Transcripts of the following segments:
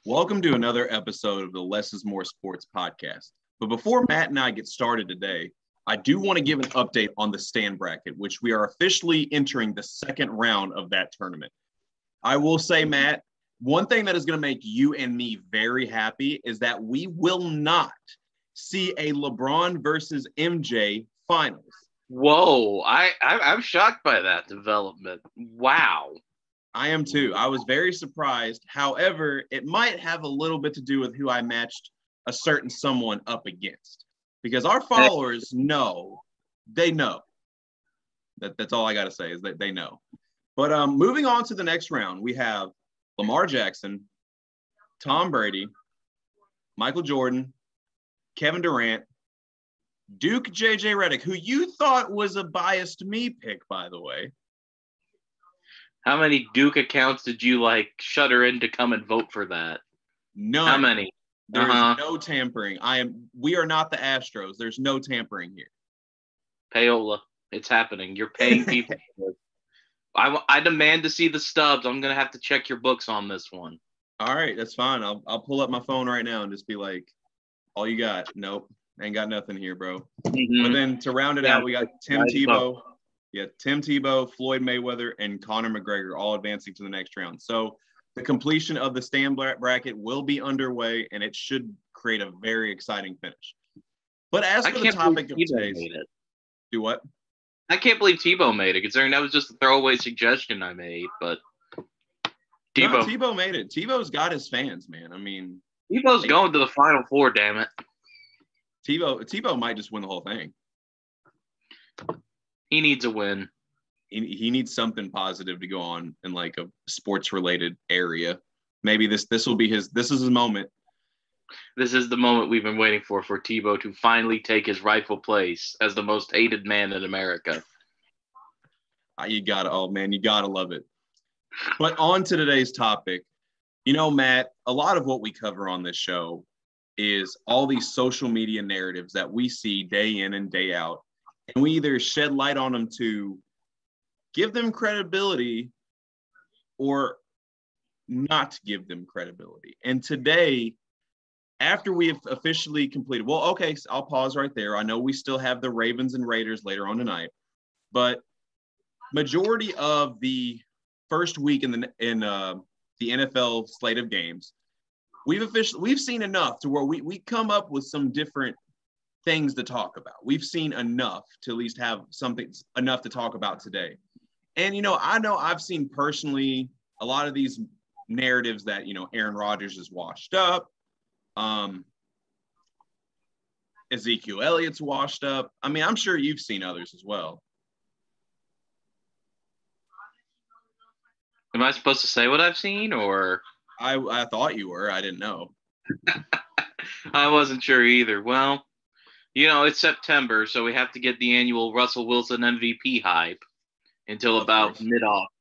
Welcome to another episode of the Less is More Sports podcast. But before Matt and I get started today, I do want to give an update on the stand bracket, which we are officially entering the second round of that tournament. I will say, Matt, one thing that is going to make you and me very happy is that we will not see a LeBron versus MJ finals. Whoa, I'm shocked by that development. Wow. I am too. I was very surprised. However, it might have a little bit to do with who I matched a certain someone up against. Because our followers know, they know. That's all I got to say is that they know. But moving on to the next round, we have Lamar Jackson, Tom Brady, Michael Jordan, Kevin Durant, Duke J.J. Redick, who you thought was a biased me pick, by the way. How many Duke accounts did you shutter in to come and vote for that? None. How many? There is no tampering. We are not the Astros. There's no tampering here. Payola, it's happening. You're paying people. I demand to see the stubs. I'm gonna have to check your books on this one. All right, that's fine. I'll pull up my phone right now and just be like, all you got? Nope, ain't got nothing here, bro. Mm-hmm. But then to round it out, we got Tim Tebow. Yeah, Tim Tebow, Floyd Mayweather, and Conor McGregor all advancing to the next round. So the completion of the stand bracket will be underway, and it should create a very exciting finish. But as for the topic of today's, do what? I can't believe Tebow made it, considering that was just a throwaway suggestion I made. But Tebow made it. Tebow's got his fans, man. I mean, Tebow's going to the Final Four. Damn it. Tebow might just win the whole thing. He needs a win. He needs something positive to go on in like a sports related area. Maybe this is his moment. This is the moment we've been waiting for Tebow to finally take his rightful place as the most hated man in America. You gotta love it. But on to today's topic. You know, Matt, a lot of what we cover on this show is all these social media narratives that we see day in and day out. And we either shed light on them to give them credibility or not give them credibility. And today, after we have officially completed, so I'll pause right there. I know we still have the Ravens and Raiders later on tonight, but majority of the first week in the NFL slate of games, we've seen enough to where we come up with some different things to talk about. We've seen enough to at least have enough to talk about today. And, I know I've seen personally a lot of these narratives that, Aaron Rodgers is washed up. Ezekiel Elliott's washed up. I mean, I'm sure you've seen others as well. Am I supposed to say what I've seen, or? I thought you were. I didn't know. I wasn't sure either. Well, it's September, so we have to get the annual Russell Wilson MVP hype until about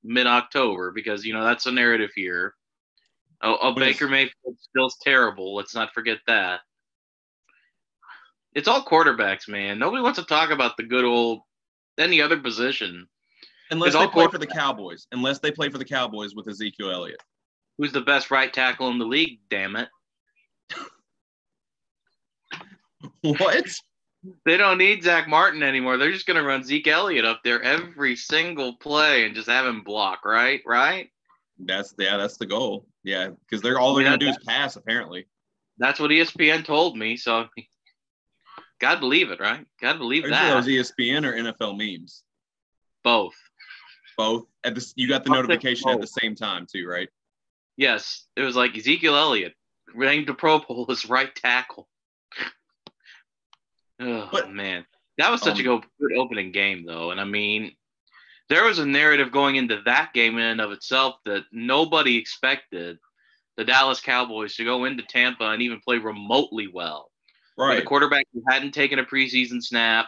mid-October because, that's the narrative here. Baker Mayfield still terrible. Let's not forget that. It's all quarterbacks, man. Nobody wants to talk about the good old any other position. Unless they play for the Cowboys. Unless they play for the Cowboys with Ezekiel Elliott. Who's the best right tackle in the league, damn it. What? They don't need Zach Martin anymore. They're just going to run Zeke Elliott up there every single play and just have him block, right? Right? That's the goal. Yeah, because they're going to do is pass, apparently. That's what ESPN told me, so God believe it, right? God believe that. Are those ESPN or NFL memes? Both. Both? You got the notification at the same time, too, right? Yes. It was like Ezekiel Elliott ranked to Pro Bowl as right tackle. Oh, man. That was such a good opening game, though. And, I mean, there was a narrative going into that game in and of itself that nobody expected the Dallas Cowboys to go into Tampa and even play remotely well. Right. With a quarterback who hadn't taken a preseason snap,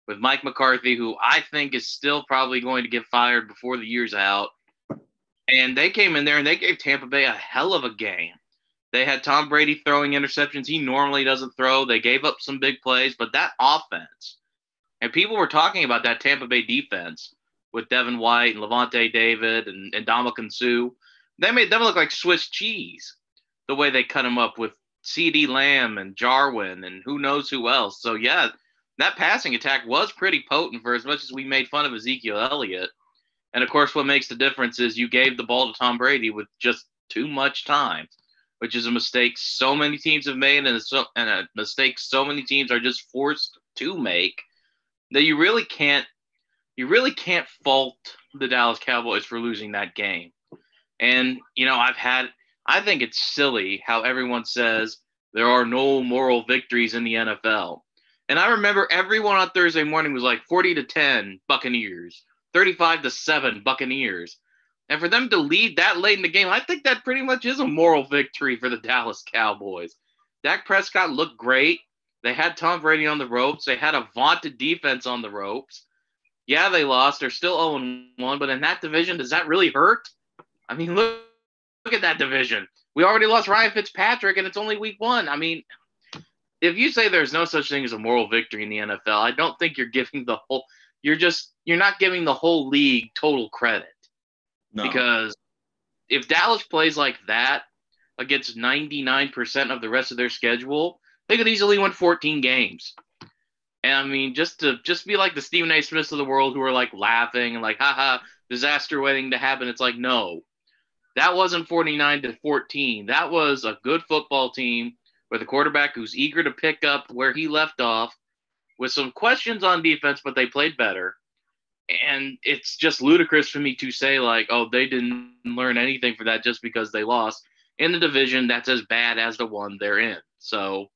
with Mike McCarthy, who I think is still probably going to get fired before the year's out. And they came in there and they gave Tampa Bay a hell of a game. They had Tom Brady throwing interceptions he normally doesn't throw. They gave up some big plays, but that offense, and people were talking about that Tampa Bay defense with Devin White and Levante David and Ndamukong Suh. They made them look like Swiss cheese. the way they cut him up with C.D. Lamb and Jarwin and who knows who else. So, yeah, that passing attack was pretty potent for as much as we made fun of Ezekiel Elliott. And, of course, what makes the difference is you gave the ball to Tom Brady with just too much time, which is a mistake so many teams have made and a mistake so many teams are just forced to make that you really can't fault the Dallas Cowboys for losing that game. And, I think it's silly how everyone says there are no moral victories in the NFL. And I remember everyone on Thursday morning was like 40-10 Buccaneers, 35-7 Buccaneers. And for them to lead that late in the game, I think that pretty much is a moral victory for the Dallas Cowboys. Dak Prescott looked great. They had Tom Brady on the ropes. They had a vaunted defense on the ropes. Yeah, they lost. They're still 0-1, but in that division, does that really hurt? I mean, look at that division. We already lost Ryan Fitzpatrick, and it's only week 1. I mean, if you say there's no such thing as a moral victory in the NFL, I don't think you're giving the whole – you're not giving the whole league total credit. No. Because if Dallas plays like that against 99% of the rest of their schedule, they could easily win 14 games. And I mean, just be like the Stephen A. Smiths of the world who are like laughing and like, haha, disaster waiting to happen. It's like, no, that wasn't 49-14. That was a good football team with a quarterback who's eager to pick up where he left off with some questions on defense, but they played better. And it's just ludicrous for me to say like, oh, they didn't learn anything for that just because they lost in the division that's as bad as the one they're in. So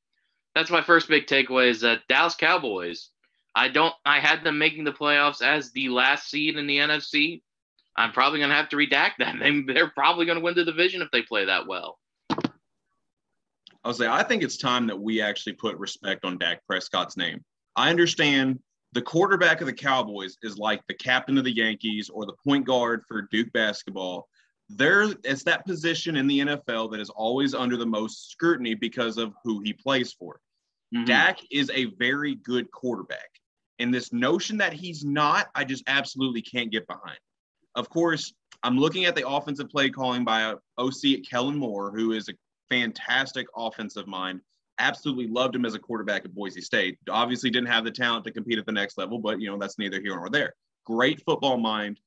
that's my first big takeaway is that Dallas Cowboys, I had them making the playoffs as the last seed in the NFC. I'm probably going to have to redact that. They're probably going to win the division if they play that well. I'll say, I think it's time that we actually put respect on Dak Prescott's name. I understand the quarterback of the Cowboys is like the captain of the Yankees or the point guard for Duke basketball. It's that position in the NFL that is always under the most scrutiny because of who he plays for. Mm-hmm. Dak is a very good quarterback. And this notion that he's not, I just absolutely can't get behind. Of course, I'm looking at the offensive play calling by OC at Kellen Moore, who is a fantastic offensive mind. Absolutely loved him as a quarterback at Boise State. Obviously didn't have the talent to compete at the next level, but, that's neither here nor there. Great football mind.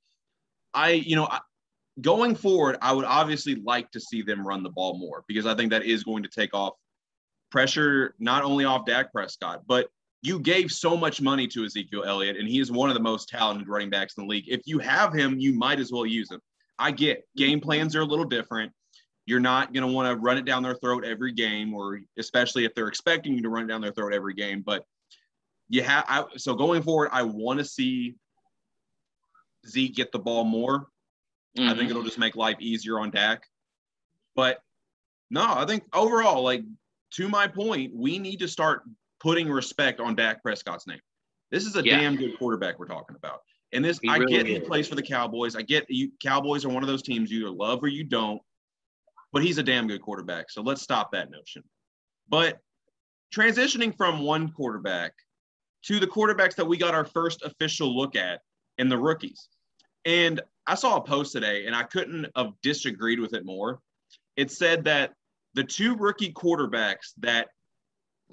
Going forward, I would obviously like to see them run the ball more because I think that is going to take off pressure, not only off Dak Prescott, but you gave so much money to Ezekiel Elliott, and he is one of the most talented running backs in the league. If you have him, you might as well use him. I get game plans are a little different. You're not going to want to run it down their throat every game, or especially if they're expecting you to run it down their throat every game. But so going forward, I want to see Zeke get the ball more. Mm-hmm. I think it'll just make life easier on Dak. But no, I think overall, like to my point, we need to start putting respect on Dak Prescott's name. This is a damn good quarterback we're talking about. And this, I get he plays for the Cowboys. I get you. Cowboys are one of those teams you either love or you don't. But he's a damn good quarterback. So let's stop that notion. But transitioning from one quarterback to the quarterbacks that we got our first official look at in the rookies. And I saw a post today, and I couldn't have disagreed with it more. It said that the 2 rookie quarterbacks that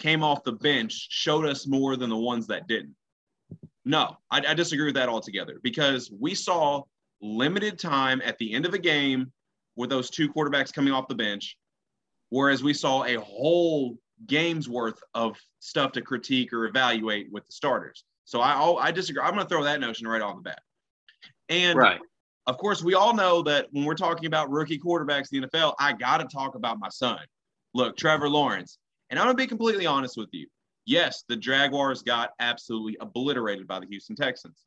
came off the bench showed us more than the ones that didn't. No, I disagree with that altogether because we saw limited time at the end of a game with those 2 quarterbacks coming off the bench, whereas we saw a whole game's worth of stuff to critique or evaluate with the starters. So I disagree. I'm going to throw that notion right off the bat. And, of course, we all know that when we're talking about rookie quarterbacks in the NFL, I got to talk about my son. Look, Trevor Lawrence. And I'm going to be completely honest with you. Yes, the Jaguars got absolutely obliterated by the Houston Texans.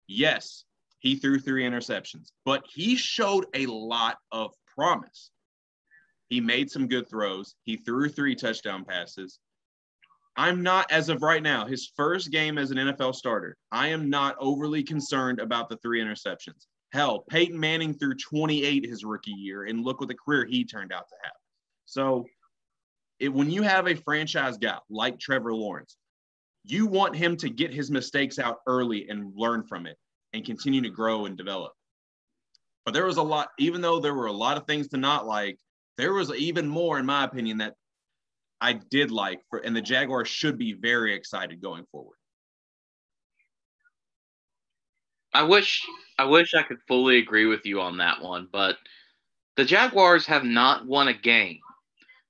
Yes, he threw 3 interceptions, but he showed a lot of promise. He made some good throws. He threw 3 touchdown passes. I'm not, as of right now, his first game as an NFL starter, I am not overly concerned about the 3 interceptions. Hell, Peyton Manning threw 28 his rookie year, and look what the career he turned out to have. So when you have a franchise guy like Trevor Lawrence, you want him to get his mistakes out early and learn from it and continue to grow and develop. But there was a lot, even though there were a lot of things to not like, There was even more, in my opinion, that I did like, and the Jaguars should be very excited going forward. I wish I could fully agree with you on that one, but the Jaguars have not won a game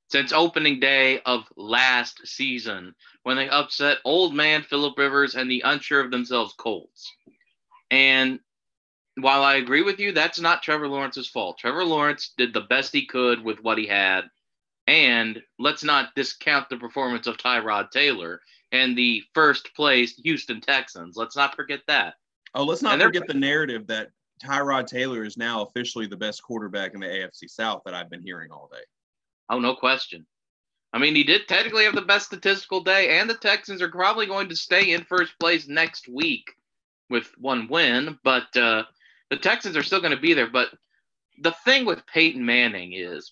since opening day of last season when they upset old man Phillip Rivers and the unsure of themselves Colts. And while I agree with you, that's not Trevor Lawrence's fault. Trevor Lawrence did the best he could with what he had. And let's not discount the performance of Tyrod Taylor and the first place Houston Texans. Let's not forget that. Oh, let's not forget the narrative that Tyrod Taylor is now officially the best quarterback in the AFC South that I've been hearing all day. Oh, no question. I mean, he did technically have the best statistical day, and the Texans are probably going to stay in first place next week with one win, but the Texans are still going to be there. But the thing with Peyton Manning is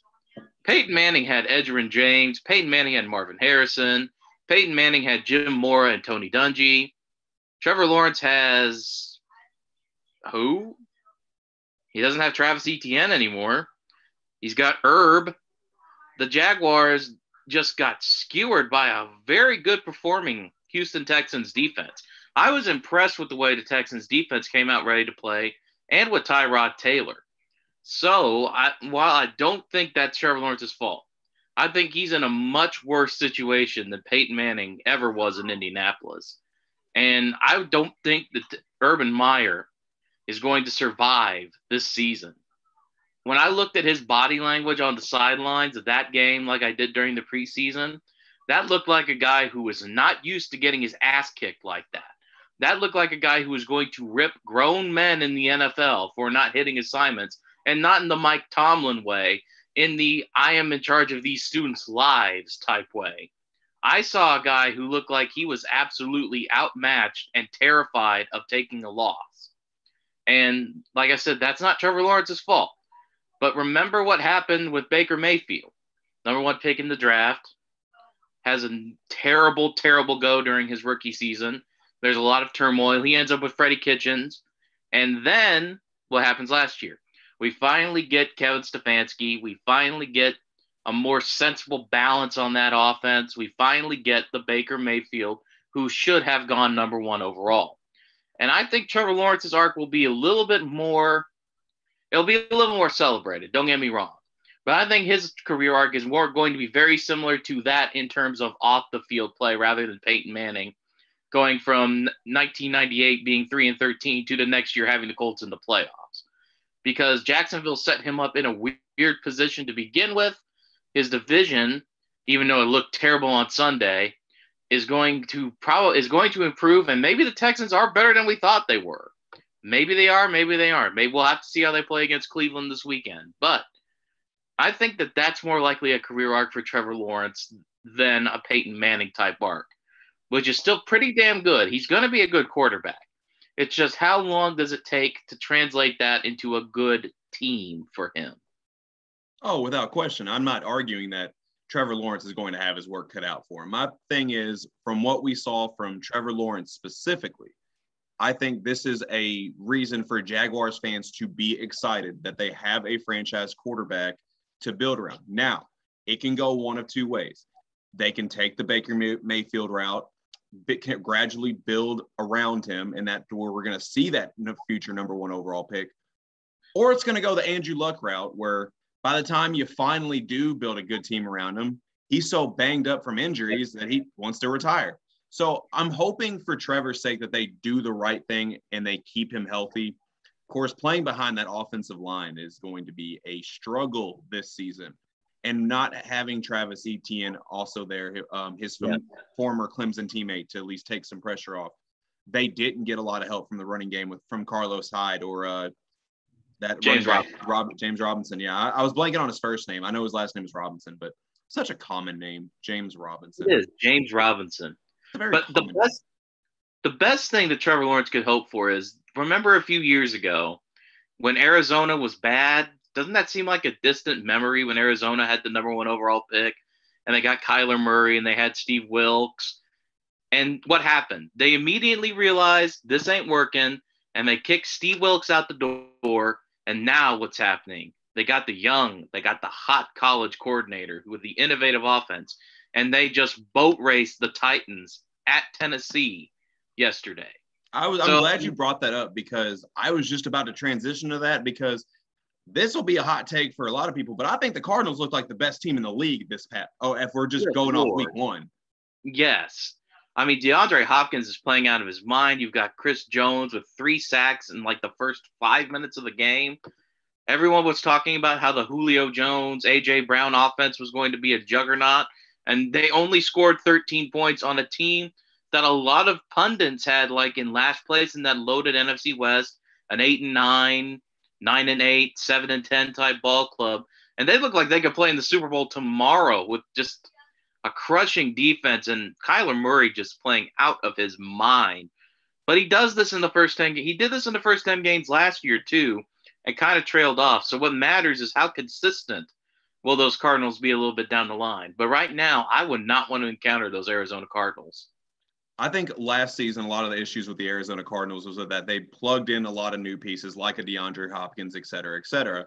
Peyton Manning had Edgerrin James, Peyton Manning had Marvin Harrison, Peyton Manning had Jim Mora and Tony Dungy. Trevor Lawrence has who? He doesn't have Travis Etienne anymore. He's got Herb. The Jaguars just got skewered by a very good performing Houston Texans defense. I was impressed with the way the Texans defense came out ready to play and with Tyrod Taylor. So while I don't think that's Trevor Lawrence's fault, I think he's in a much worse situation than Peyton Manning ever was in Indianapolis. And I don't think that Urban Meyer is going to survive this season. When I looked at his body language on the sidelines of that game, like I did during the preseason, that looked like a guy who was not used to getting his ass kicked like that. That looked like a guy who was going to rip grown men in the NFL for not hitting assignments, and not in the Mike Tomlin way, in the I am in charge of these students' lives type way. I saw a guy who looked like he was absolutely outmatched and terrified of taking a loss. And like I said, that's not Trevor Lawrence's fault. But remember what happened with Baker Mayfield, number one pick in the draft, has a terrible, terrible go during his rookie season. There's a lot of turmoil. He ends up with Freddie Kitchens. And then what happens last year? We finally get Kevin Stefanski. We finally get a more sensible balance on that offense. We finally get the Baker Mayfield who should have gone number one overall. And I think Trevor Lawrence's arc will be a little bit more – it'll be a little more celebrated. Don't get me wrong. But I think his career arc is more going to be very similar to that in terms of off-the-field play rather than Peyton Manning going from 1998 being 3-13 to the next year having the Colts in the playoffs. Because Jacksonville set him up in a weird position to begin with. His division, even though it looked terrible on Sunday, is going to improve, and maybe the Texans are better than we thought they were. Maybe they are, maybe they aren't. Maybe we'll have to see how they play against Cleveland this weekend. But I think that that's more likely a career arc for Trevor Lawrence than a Peyton Manning type arc, which is still pretty damn good. He's going to be a good quarterback. It's just how long does it take to translate that into a good team for him? Oh, without question. I'm not arguing that Trevor Lawrence is going to have his work cut out for him. My thing is, from what we saw from Trevor Lawrence specifically, I think this is a reason for Jaguars fans to be excited that they have a franchise quarterback to build around. Now, it can go one of two ways. They can take the Baker Mayfield route, can gradually build around him, and that's where we're going to see that future number one overall pick. Or it's going to go the Andrew Luck route, where by the time you finally do build a good team around him, he's so banged up from injuries that he wants to retire. So I'm hoping for Trevor's sake that they do the right thing and they keep him healthy. Of course, playing behind that offensive line is going to be a struggle this season. And not having Travis Etienne also there, his former Clemson teammate, to at least take some pressure off. They didn't get a lot of help from the running game from Carlos Hyde or that James James Robinson. Yeah, I was blanking on his first name. I know his last name is Robinson, but such a common name, James Robinson. It is James Robinson. But the best thing that Trevor Lawrence could hope for is, remember a few years ago when Arizona was bad? Doesn't that seem like a distant memory when Arizona had the number one overall pick and they got Kyler Murray and they had Steve Wilkes? And what happened? They immediately realized this ain't working and they kicked Steve Wilkes out the door. And now what's happening? They got the young, they got the hot college coordinator with the innovative offense, and they just boat raced the Titans at Tennessee yesterday. I'm glad you brought that up because I was just about to transition to that because this will be a hot take for a lot of people, but I think the Cardinals look like the best team in the league this past. Oh, if we're just going off week one. Yes. I mean, DeAndre Hopkins is playing out of his mind. You've got Chris Jones with 3 sacks in like the first 5 minutes of the game. Everyone was talking about how the Julio Jones, A.J. Brown offense was going to be a juggernaut, and they only scored 13 points on a team that a lot of pundits had like in last place in that loaded NFC West, an 8-9, 9-8, 7-10 type ball club. And they look like they could play in the Super Bowl tomorrow with just a crushing defense and Kyler Murray just playing out of his mind. But he does this in the first 10 games. He did this in the first 10 games last year too and kind of trailed off. So what matters is how consistent will those Cardinals be a little bit down the line. But right now, I would not want to encounter those Arizona Cardinals. I think last season, a lot of the issues with the Arizona Cardinals was that they plugged in a lot of new pieces like a DeAndre Hopkins, et cetera, et cetera.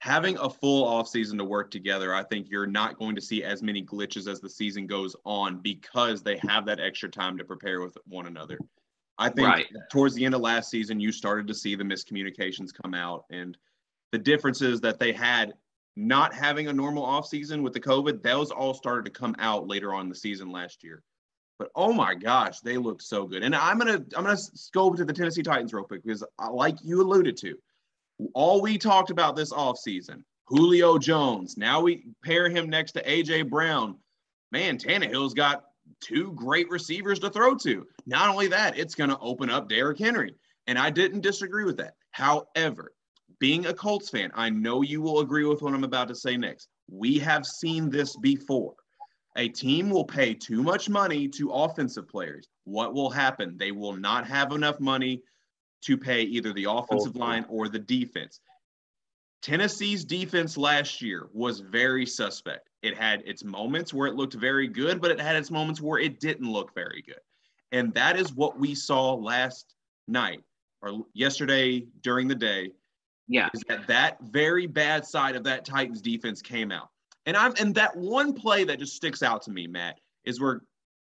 Having a full offseason to work together, I think you're not going to see as many glitches as the season goes on because they have that extra time to prepare with one another. I think towards the end of last season, you started to see the miscommunications come out and the differences that they had not having a normal offseason with the COVID, those all started to come out later on in the season last year. But oh my gosh, they looked so good. And I'm gonna go to the Tennessee Titans real quick because like you alluded to, all we talked about this offseason, Julio Jones. Now we pair him next to A.J. Brown. Man, Tannehill's got 2 great receivers to throw to. Not only that, it's going to open up Derrick Henry. And I didn't disagree with that. However, being a Colts fan, I know you will agree with what I'm about to say next. We have seen this before. A team will pay too much money to offensive players. What will happen? They will not have enough money to pay either the offensive line or the defense. Tennessee's defense last year was very suspect. It had its moments where it looked very good, but it had its moments where it didn't look very good. And that is what we saw last night or yesterday during the day. Yeah. Is that very bad side of that Titans defense came out. And that one play that just sticks out to me, Matt, is where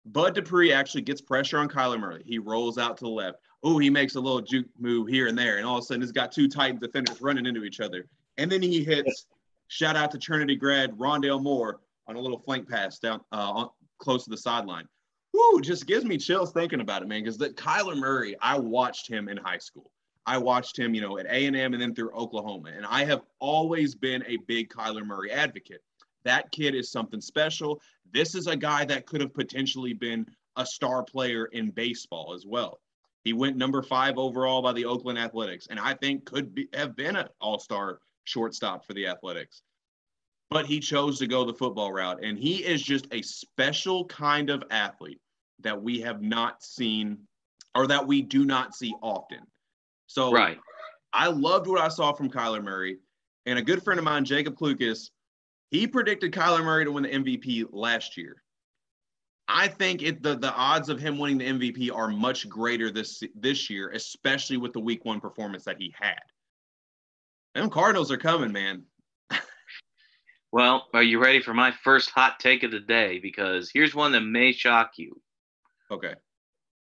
Bud Dupree actually gets pressure on Kyler Murray. He rolls out to the left. Oh, he makes a little juke move here and there. And all of a sudden, he's got 2 Titans defenders running into each other. And then he hits, shout out to Trinity grad Rondale Moore on a little flank pass down close to the sideline. Woo, just gives me chills thinking about it, man, because that Kyler Murray, I watched him in high school. I watched him, at A&M and then through Oklahoma. And I have always been a big Kyler Murray advocate. That kid is something special. This is a guy that could have potentially been a star player in baseball as well. He went number 5 overall by the Oakland Athletics, and I think have been an all-star shortstop for the Athletics. But he chose to go the football route, and he is just a special kind of athlete that we have not seen or that we do not see often. So I loved what I saw from Kyler Murray, and a good friend of mine, Jacob Klukas, he predicted Kyler Murray to win the MVP last year. I think the odds of him winning the MVP are much greater this year, especially with the week 1 performance that he had. Them Cardinals are coming, man. Well, are you ready for my first hot take of the day? Because here's one that may shock you. Okay.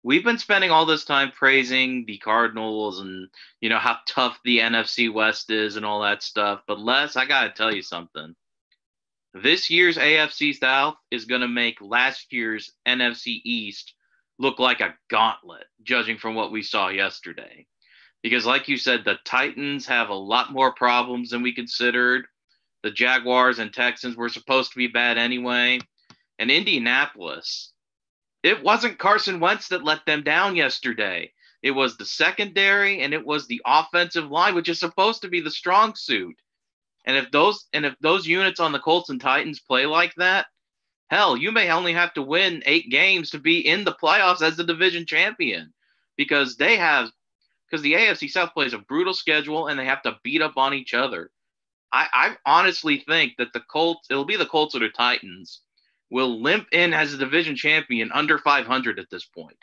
We've been spending all this time praising the Cardinals and, how tough the NFC West is and all that stuff. But Les, I got to tell you something. This year's AFC South is going to make last year's NFC East look like a gauntlet, judging from what we saw yesterday. Because like you said, the Titans have a lot more problems than we considered. The Jaguars and Texans were supposed to be bad anyway. And Indianapolis, it wasn't Carson Wentz that let them down yesterday. It was the secondary and it was the offensive line, which is supposed to be the strong suit. And if those units on the Colts and Titans play like that, hell, you may only have to win 8 games to be in the playoffs as the division champion because the AFC South plays a brutal schedule and they have to beat up on each other. I honestly think that it'll be the Colts or the Titans will limp in as a division champion under 500 at this point.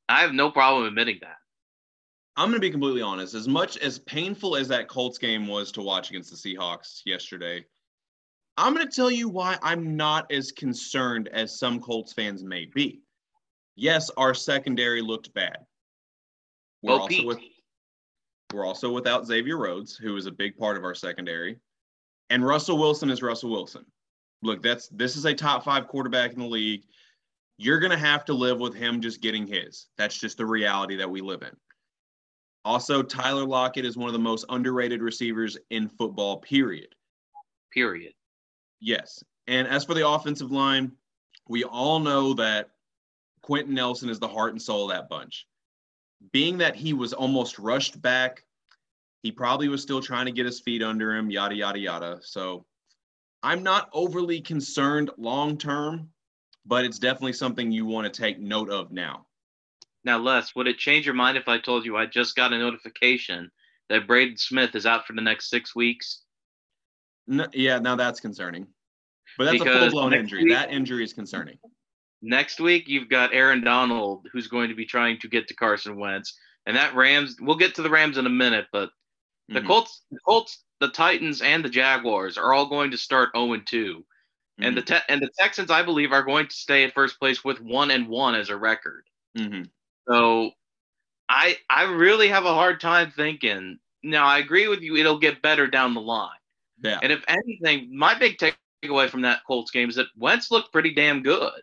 I have no problem admitting that. I'm going to be completely honest. As much as painful as that Colts game was to watch against the Seahawks yesterday, I'm going to tell you why I'm not as concerned as some Colts fans may be. Yes, our secondary looked bad. We're Bo also Pete. with we're also without Xavier Rhodes, who is a big part of our secondary, and Russell Wilson is Russell Wilson. Look, this is a top 5 quarterback in the league. You're going to have to live with him just getting his. That's just the reality that we live in. Also, Tyler Lockett is one of the most underrated receivers in football, period. Period. Yes. And as for the offensive line, we all know that Quentin Nelson is the heart and soul of that bunch. Being that he was almost rushed back, he probably was still trying to get his feet under him, yada, yada, yada. So I'm not overly concerned long term, but it's definitely something you want to take note of now. Now, Les, would it change your mind if I told you I just got a notification that Braden Smith is out for the next 6 weeks? No, yeah, now that's concerning. But that's Because a full-blown injury. That injury is concerning. Next week, you've got Aaron Donald, who's going to be trying to get to Carson Wentz. And that Rams, we'll get to the Rams in a minute, but the Colts, the Titans, and the Jaguars are all going to start 0-2. And the Texans, I believe, are going to stay at first place with 1-1 as a record. So I really have a hard time thinking. Now, I agree with you. It'll get better down the line. Yeah. And if anything, my big takeaway from that Colts game is that Wentz looked pretty damn good.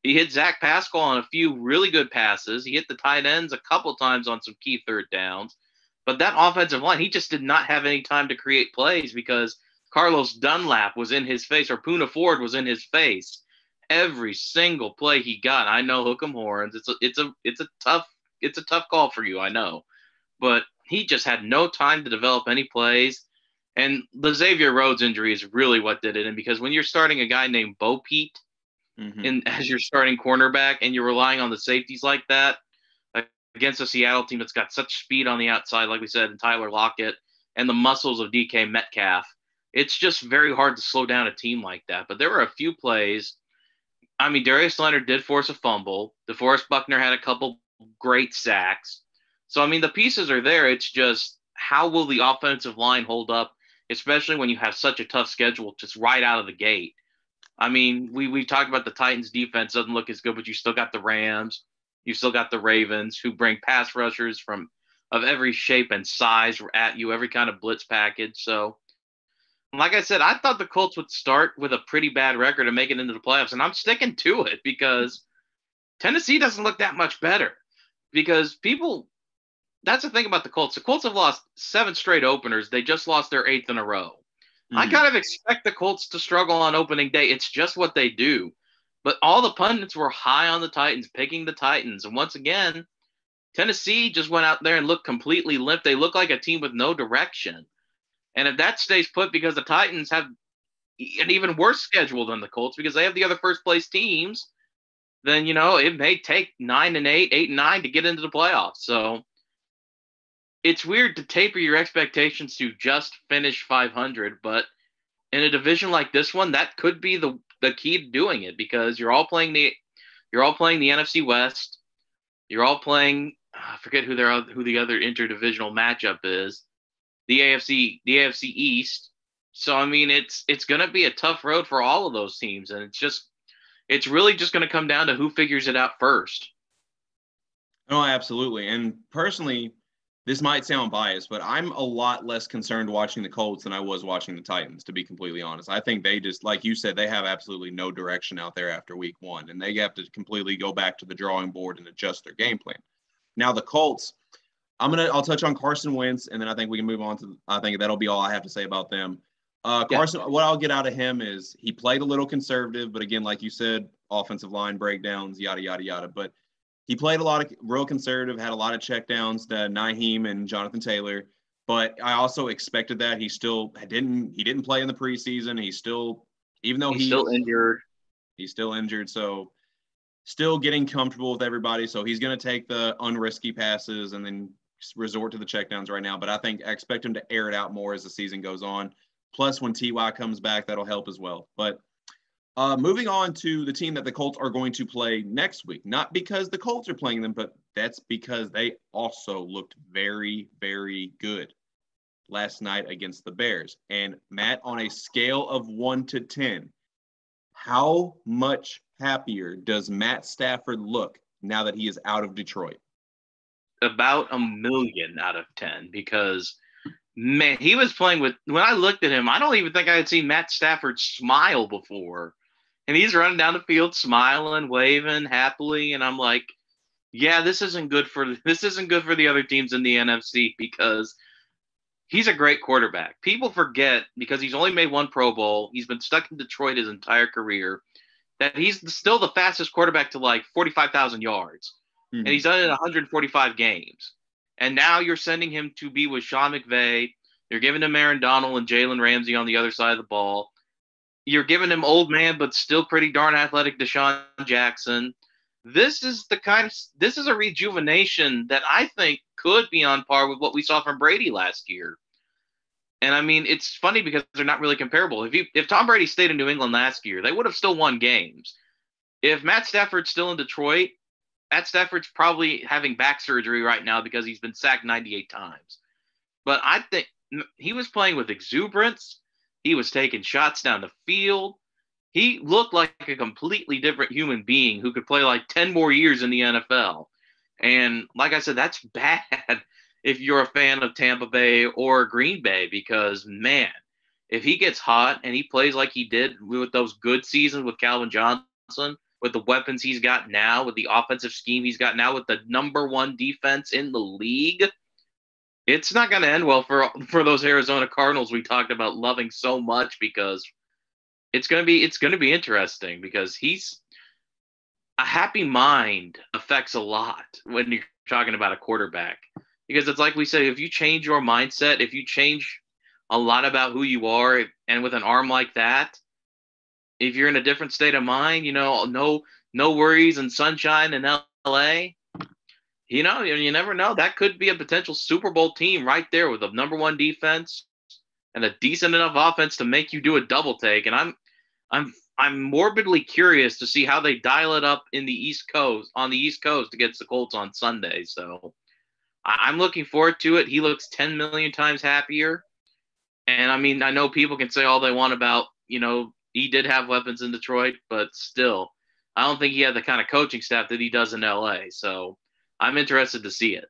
He hit Zach Pascal on a few really good passes. He hit the tight ends a couple times on some key third downs. But that offensive line, he just did not have any time to create plays because Carlos Dunlap was in his face or Poona Ford was in his face every single play he got. I know, hook 'em horns. It's a tough call for you, I know. But he just had no time to develop any plays. And the Xavier Rhodes injury is really what did it. And because when you're starting a guy named Bo Pete as your starting cornerback and you're relying on the safeties like that, like against a Seattle team that's got such speed on the outside, like we said, and Tyler Lockett and the muscles of DK Metcalf, it's just very hard to slow down a team like that. But there were a few plays. I mean, Darius Leonard did force a fumble. DeForest Buckner had a couple great sacks. So, I mean, the pieces are there. It's just how will the offensive line hold up, especially when you have such a tough schedule just right out of the gate. I mean, we talked about the Titans defense doesn't look as good, but you still got the Rams. You still got the Ravens who bring pass rushers of every shape and size at you, every kind of blitz package. So, like I said, I thought the Colts would start with a pretty bad record and make it into the playoffs, and I'm sticking to it because Tennessee doesn't look that much better. Because that's the thing about the Colts. The Colts have lost 7 straight openers. They just lost their 8th in a row. I kind of expect the Colts to struggle on opening day. It's just what they do. But all the pundits were high on the Titans, picking the Titans. And once again, Tennessee just went out there and looked completely limp. They look like a team with no direction. And if that stays put, because the Titans have an even worse schedule than the Colts, because they have the other first-place teams, then, it may take 9-8, 8-9 to get into the playoffs. So it's weird to taper your expectations to just finish 500, but in a division like this one, that could be the key to doing it because you're all playing the NFC West. You're all playing I forget who the other interdivisional matchup is. The AFC East. So I mean it's going to be a tough road for all of those teams, and it's really just going to come down to who figures it out first. No, absolutely. And personally, this might sound biased, but I'm a lot less concerned watching the Colts than I was watching the Titans, to be completely honest. I think they just, like you said, they have absolutely no direction out there after week 1, and they have to completely go back to the drawing board and adjust their game plan. Now, the Colts, I'll touch on Carson Wentz, and then I think we can move on to, I think that'll be all I have to say about them. Carson, what I'll get out of him is he played a little conservative, but again, like you said, offensive line breakdowns, yada, yada, yada. But he played a lot of real conservative, had a lot of checkdowns to Nyheim and Jonathan Taylor. But I also expected that he didn't play in the preseason. He's still injured. He's still injured. So still getting comfortable with everybody. So he's going to take the unrisky passes and then resort to the checkdowns right now. But I expect him to air it out more as the season goes on. Plus, when T.Y. comes back, that'll help as well. But Moving on to the team that the Colts are going to play next week. Not because the Colts are playing them, but that's because they also looked very, very good last night against the Bears. And Matt, on a scale of 1 to 10, how much happier does Matt Stafford look now that he is out of Detroit? About 1,000,000 out of 10 because, man, he was playing with – when I looked at him, I don't even think I had seen Matt Stafford smile before. And he's running down the field smiling, waving happily, and I'm like, yeah, this isn't good for the other teams in the NFC because he's a great quarterback. People forget because he's only made one Pro Bowl. He's been stuck in Detroit his entire career that he's still the fastest quarterback to like 45,000 yards. And he's done it in 145 games. And now you're sending him to be with Sean McVay. You're giving him Aaron Donald and Jalen Ramsey on the other side of the ball. You're giving him old man, but still pretty darn athletic Deshaun Jackson. This is a rejuvenation that I think could be on par with what we saw from Brady last year. And I mean, it's funny because they're not really comparable. If Tom Brady stayed in New England last year, they would have still won games. If Matt Stafford's still in Detroit, Matt Stafford's probably having back surgery right now because he's been sacked 98 times. But I think he was playing with exuberance. He was taking shots down the field. He looked like a completely different human being who could play like 10 more years in the NFL. And like I said, that's bad if you're a fan of Tampa Bay or Green Bay because, man, if he gets hot and he plays like he did with those good seasons with Calvin Johnson, with the weapons he's got now, with the offensive scheme he's got now, with the number one defense in the league, it's not going to end well for those Arizona Cardinals we talked about loving so much because it's going to be interesting because he's a happy mind affects a lot when you're talking about a quarterback because it's like we say, if you change your mindset, if you change a lot about who you are and with an arm like that, if you're in a different state of mind, no worries and sunshine in LA, you never know. That could be a potential Super Bowl team right there with a number one defense and a decent enough offense to make you do a double take. And I'm morbidly curious to see how they dial it up on the East Coast against the Colts on Sunday. So I'm looking forward to it. He looks 10 million times happier. And I mean, I know people can say all they want about, he did have weapons in Detroit, but still, I don't think he had the kind of coaching staff that he does in LA. So I'm interested to see it.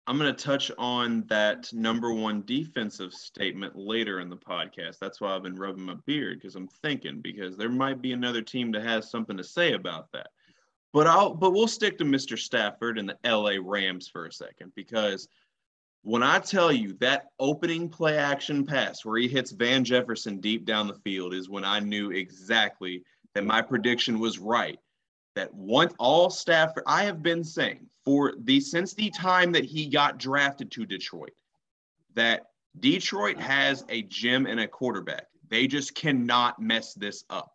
I'm going to touch on that number one defensive statement later in the podcast. That's why I've been rubbing my beard because I'm thinking because there might be another team that has something to say about that. But we'll stick to Mr. Stafford and the LA Rams for a second because when I tell you that opening play action pass where he hits Van Jefferson deep down the field is when I knew exactly that my prediction was right. That all Stafford, I have been saying since the time that he got drafted to Detroit, that Detroit has a gem and a quarterback. They just cannot mess this up.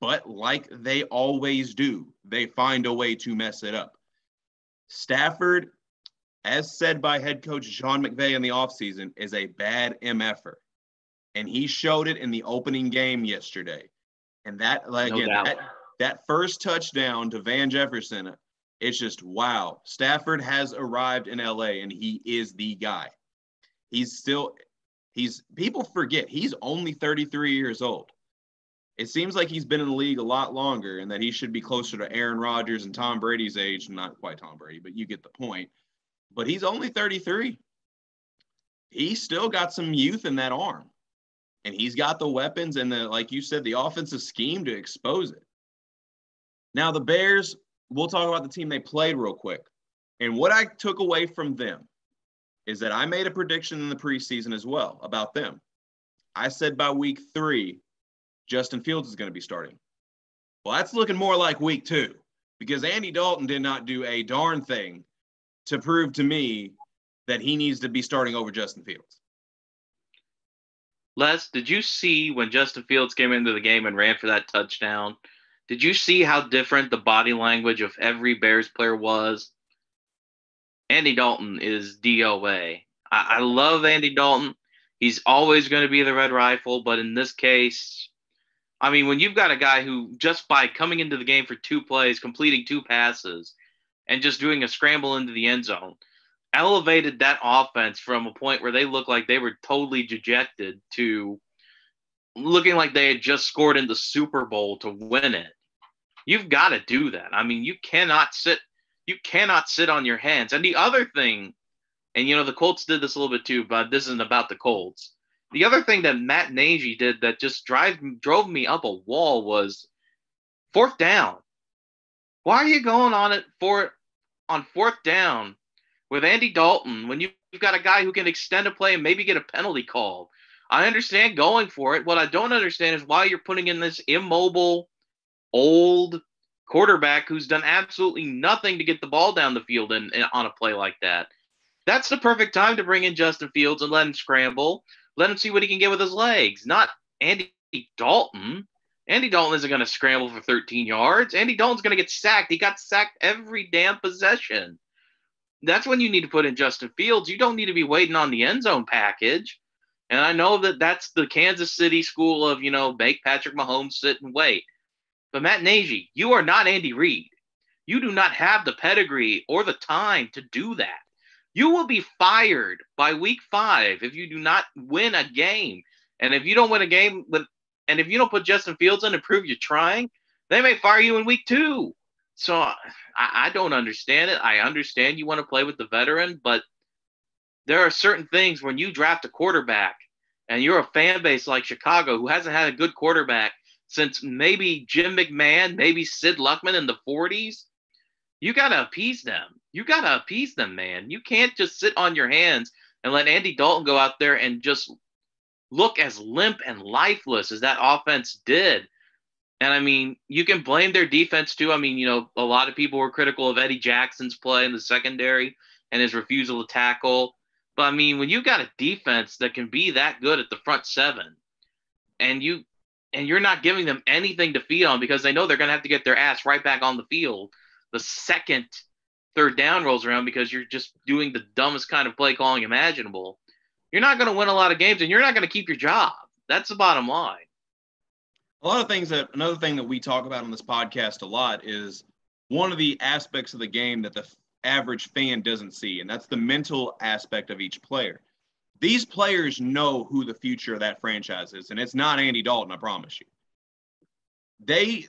But like they always do, they find a way to mess it up. Stafford, as said by head coach Sean McVay in the offseason, is a bad MFer. And he showed it in the opening game yesterday. And that first touchdown to Van Jefferson, it's just, wow. Stafford has arrived in LA and he is the guy. People forget he's only 33 years old. It seems like he's been in the league a lot longer and that he should be closer to Aaron Rodgers and Tom Brady's age. Not quite Tom Brady, but you get the point. But he's only 33. He's still got some youth in that arm. And he's got the weapons and like you said, the offensive scheme to expose it. Now, the Bears, we'll talk about the team they played real quick. And what I took away from them is that I made a prediction in the preseason as well about them. I said by week 3, Justin Fields is going to be starting. Well, that's looking more like week 2 because Andy Dalton did not do a darn thing to prove to me that he needs to be starting over Justin Fields. Les, did you see when Justin Fields came into the game and ran for that touchdown? Did you see how different the body language of every Bears player was? Andy Dalton is DOA. I love Andy Dalton. He's always going to be the Red Rifle, but in this case, I mean, when you've got a guy who just by coming into the game for 2 plays, completing 2 passes, and just doing a scramble into the end zone, elevated that offense from a point where they looked like they were totally dejected to looking like they had just scored in the Super Bowl to win it. You've got to do that. I mean, you cannot sit on your hands. And the other thing, and the Colts did this a little bit too, but this isn't about the Colts. The other thing that Matt Nagy did that just drove me up a wall was 4th down. Why are you going on it on 4th down with Andy Dalton when you've got a guy who can extend a play and maybe get a penalty called? I understand going for it. What I don't understand is why you're putting in this immobile, old quarterback who's done absolutely nothing to get the ball down the field on a play like that. That's the perfect time to bring in Justin Fields and let him scramble. Let him see what he can get with his legs, not Andy Dalton. Andy Dalton isn't going to scramble for 13 yards. Andy Dalton's going to get sacked. He got sacked every damn possession. That's when you need to put in Justin Fields. You don't need to be waiting on the end zone package. And I know that that's the Kansas City school of, make Patrick Mahomes sit and wait. But Matt Nagy, you are not Andy Reid. You do not have the pedigree or the time to do that. You will be fired by week 5 if you do not win a game. And if you don't win a game and if you don't put Justin Fields in and prove you're trying, they may fire you in week 2. So I don't understand it. I understand you want to play with the veteran, but there are certain things when you draft a quarterback and you're a fan base like Chicago who hasn't had a good quarterback since maybe Jim McMahon, maybe Sid Luckman in the 40s, you got to appease them. You got to appease them, man. You can't just sit on your hands and let Andy Dalton go out there and just look as limp and lifeless as that offense did. And, I mean, you can blame their defense, too. I mean, a lot of people were critical of Eddie Jackson's play in the secondary and his refusal to tackle. But, I mean, when you got a defense that can be that good at the front 7 and you're not giving them anything to feed on because they know they're going to have to get their ass right back on the field the second 3rd down rolls around because you're just doing the dumbest kind of play calling imaginable, you're not going to win a lot of games and you're not going to keep your job. That's the bottom line. Another thing that we talk about on this podcast a lot is one of the aspects of the game that the average fan doesn't see, and that's the mental aspect of each player. These players know who the future of that franchise is, and it's not Andy Dalton, I promise you.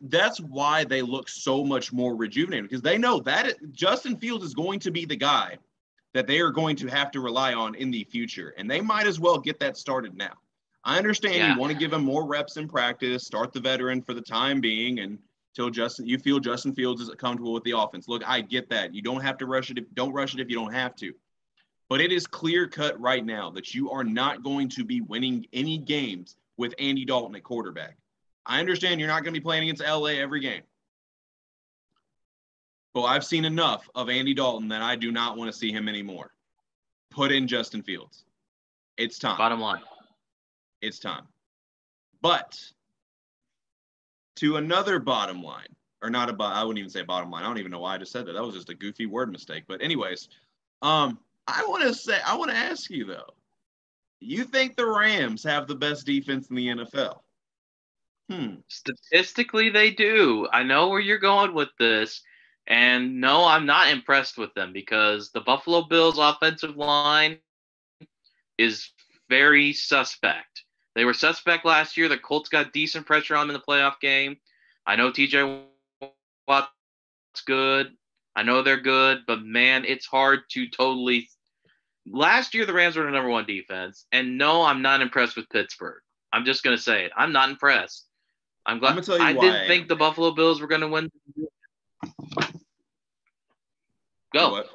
That's why they look so much more rejuvenated, because they know that Justin Fields is going to be the guy that they are going to have to rely on in the future, and they might as well get that started now. I understand you want to give him more reps in practice, start the veteran for the time being, and until you feel Justin Fields is comfortable with the offense. Look, I get that. You don't have to rush it. Don't rush it if you don't have to. But it is clear cut right now that you are not going to be winning any games with Andy Dalton at quarterback. I understand you're not going to be playing against LA every game. But I've seen enough of Andy Dalton that I do not want to see him anymore. Put in Justin Fields. It's time. Bottom line. It's time. But to another bottom line, or not I wouldn't even say bottom line. I don't even know why I just said that. That was just a goofy word mistake. But anyways, I want to ask you though, you think the Rams have the best defense in the NFL? Statistically, they do. I know where you're going with this. And no, I'm not impressed with them because the Buffalo Bills offensive line is very suspect. They were suspect last year. The Colts got decent pressure on them in the playoff game. I know TJ Watt's good. I know they're good, but man, it's hard to totally. Last year, the Rams were the number 1 defense. And no, I'm not impressed with Pittsburgh. I'm just going to say it. I'm not impressed. I'm glad. I didn't think the Buffalo Bills were going to win. Go. What?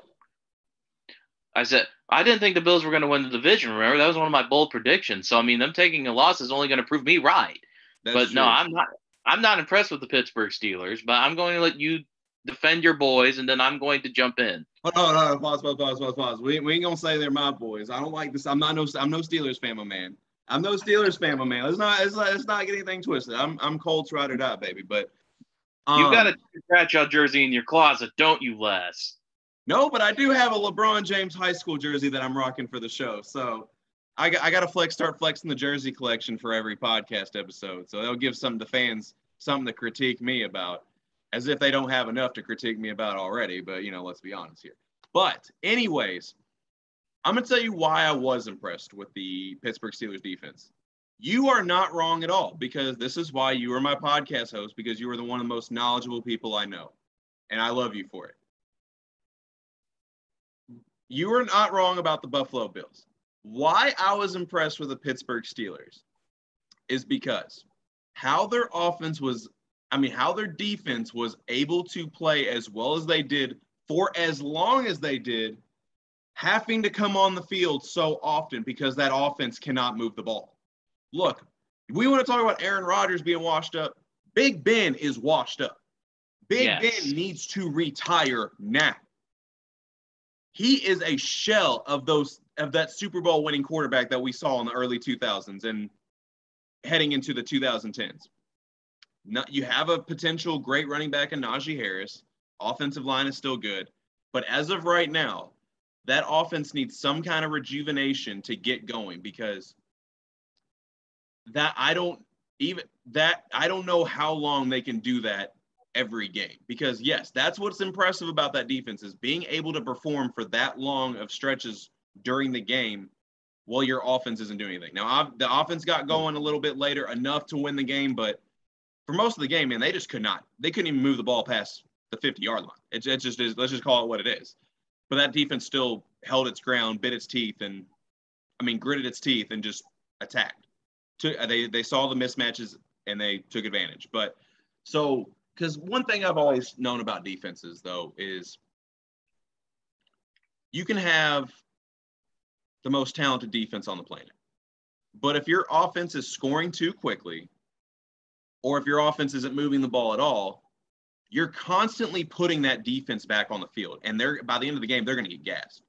I said, I didn't think the Bills were going to win the division. Remember, that was one of my bold predictions. So, I mean, them taking a loss is only going to prove me right. But true. No, I'm not impressed with the Pittsburgh Steelers, but I'm going to let you defend your boys, and then I'm going to jump in. Oh, no, pause. We ain't going to say they're my boys. I don't like this. I'm no Steelers fan, my man. I'm no Steelers fan, my man. Let's not get anything twisted. I'm Colts ride or die, baby. But you got a scratch-out jersey in your closet, don't you, Les? No, but I do have a LeBron James high school jersey that I'm rocking for the show. So I got to start flexing the jersey collection for every podcast episode. So that'll give some of the fans something to critique me about, as if they don't have enough to critique me about already. But, let's be honest here. But anyways, I'm going to tell you why I was impressed with the Pittsburgh Steelers defense. You are not wrong at all, because this is why you are my podcast host, because you are one of the most knowledgeable people I know. And I love you for it. You are not wrong about the Buffalo Bills. Why I was impressed with the Pittsburgh Steelers is because how their defense was able to play as well as they did for as long as they did, having to come on the field so often because that offense cannot move the ball. Look, if we want to talk about Aaron Rodgers being washed up, Big Ben is washed up. Big Ben needs to retire now. He is a shell of that Super Bowl winning quarterback that we saw in the early 2000s and heading into the 2010s. You have a potential great running back in Najee Harris. Offensive line is still good. But as of right now, that offense needs some kind of rejuvenation to get going, because I don't know how long they can do that every game. Because yes, that's what's impressive about that defense, is being able to perform for that long of stretches during the game while your offense isn't doing anything. Now, the offense got going a little bit later, enough to win the game, but for most of the game, man, they couldn't even move the ball past the 50-yard line. It just is. Let's just call it what it is. But that defense still held its ground, gritted its teeth and just attacked. They saw the mismatches and they took advantage. But so, because one thing I've always known about defenses, though, is you can have the most talented defense on the planet. But if your offense is scoring too quickly, or if your offense isn't moving the ball at all, you're constantly putting that defense back on the field. And by the end of the game, they're going to get gassed.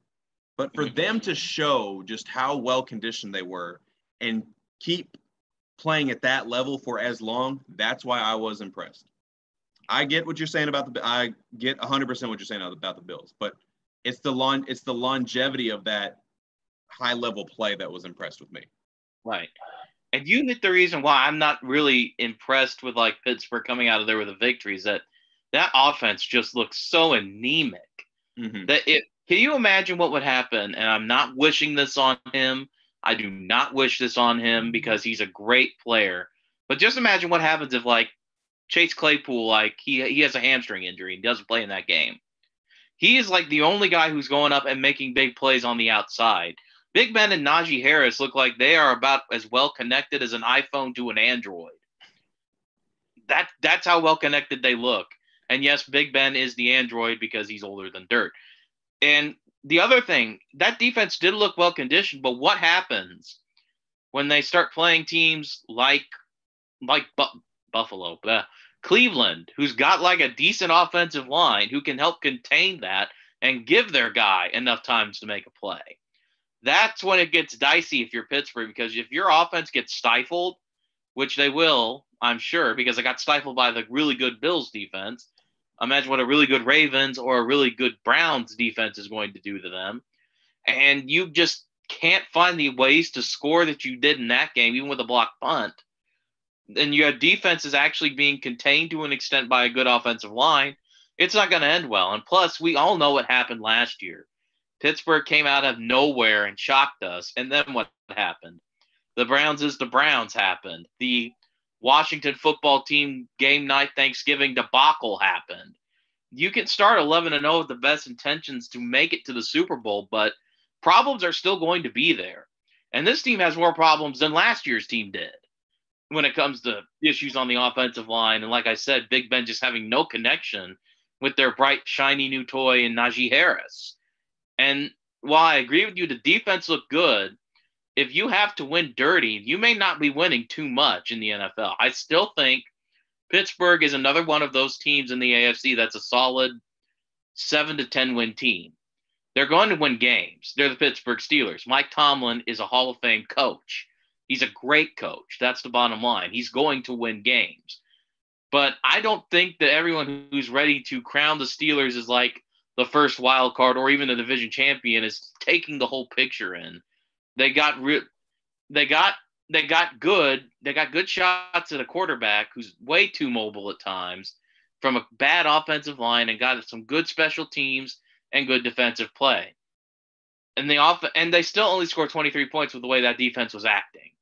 But for them to show just how well-conditioned they were and keep playing at that level for as long, that's why I was impressed. I get what you're saying I get 100% what you're saying about the Bills, but it's the longevity of that high-level play that was impressed with me. Right. And you hit the reason why I'm not really impressed with Pittsburgh coming out of there with a victory, is that offense just looks so anemic. Can you imagine what would happen? And I'm not wishing this on him. I do not wish this on him because he's a great player. But just imagine what happens if Chase Claypool, he has a hamstring injury and doesn't play in that game. He is the only guy who's going up and making big plays on the outside. Big Ben and Najee Harris look like they are about as well connected as an iPhone to an Android. That's how well connected they look. And yes, Big Ben is the Android because he's older than dirt. And the other thing, that defense did look well conditioned, but what happens when they start playing teams like Buffalo, Cleveland, who's got a decent offensive line who can help contain that and give their guy enough times to make a play? That's when it gets dicey if you're Pittsburgh, because if your offense gets stifled, which they will, I'm sure, because they got stifled by the really good Bills defense. Imagine what a really good Ravens or a really good Browns defense is going to do to them. And you just can't find the ways to score that you did in that game, even with a blocked punt. And your defense is actually being contained to an extent by a good offensive line. It's not going to end well. And plus, we all know what happened last year. Pittsburgh came out of nowhere and shocked us. And then what happened? The Browns is the Browns happened. The Washington football team game night Thanksgiving debacle happened. You can start 11-0 with the best intentions to make it to the Super Bowl, but problems are still going to be there. And this team has more problems than last year's team did when it comes to issues on the offensive line. And like I said, Big Ben just having no connection with their bright, shiny new toy in Najee Harris. And while I agree with you, the defense looked good. If you have to win dirty, you may not be winning too much in the NFL. I still think Pittsburgh is another one of those teams in the AFC that's a solid 7 to 10 win team. They're going to win games. They're the Pittsburgh Steelers. Mike Tomlin is a Hall of Fame coach. He's a great coach. That's the bottom line. He's going to win games. But I don't think that everyone who's ready to crown the Steelers as the first wild card or even the division champion is taking the whole picture in. They got they got good shots at a quarterback who's way too mobile at times from a bad offensive line, and got some good special teams and good defensive play. And they still only scored 23 points with the way that defense was acting.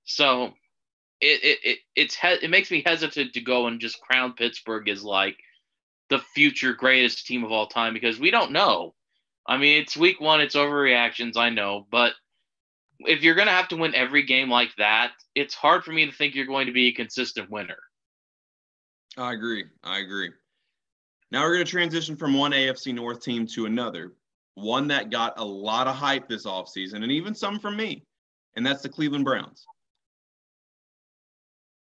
So it makes me hesitant to go and just crown Pittsburgh as like the future greatest team of all time, because we don't know. I mean, it's week one, it's overreactions, I know, but if you're going to have to win every game like that, it's hard for me to think you're going to be a consistent winner. I agree. Now we're going to transition from one AFC North team to another, one that got a lot of hype this offseason, and even some from me, and that's the Cleveland Browns.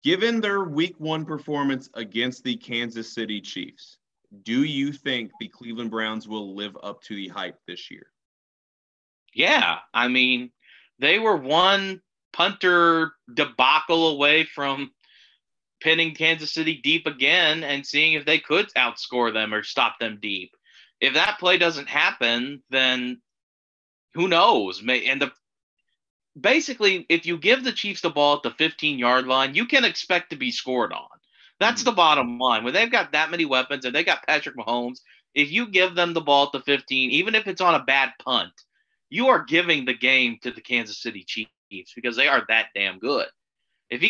Given their week one performance against the Kansas City Chiefs, do you think the Cleveland Browns will live up to the hype this year? Yeah, I mean, they were one punter debacle away from pinning Kansas City deep again and seeing if they could outscore them or stop them deep. If that play doesn't happen, then who knows? Basically, if you give the Chiefs the ball at the 15-yard line, you can expect to be scored on. That's the bottom line. When they've got that many weapons and they got Patrick Mahomes, if you give them the ball at the 15, even if it's on a bad punt, you are giving the game to the Kansas City Chiefs because they are that damn good. If they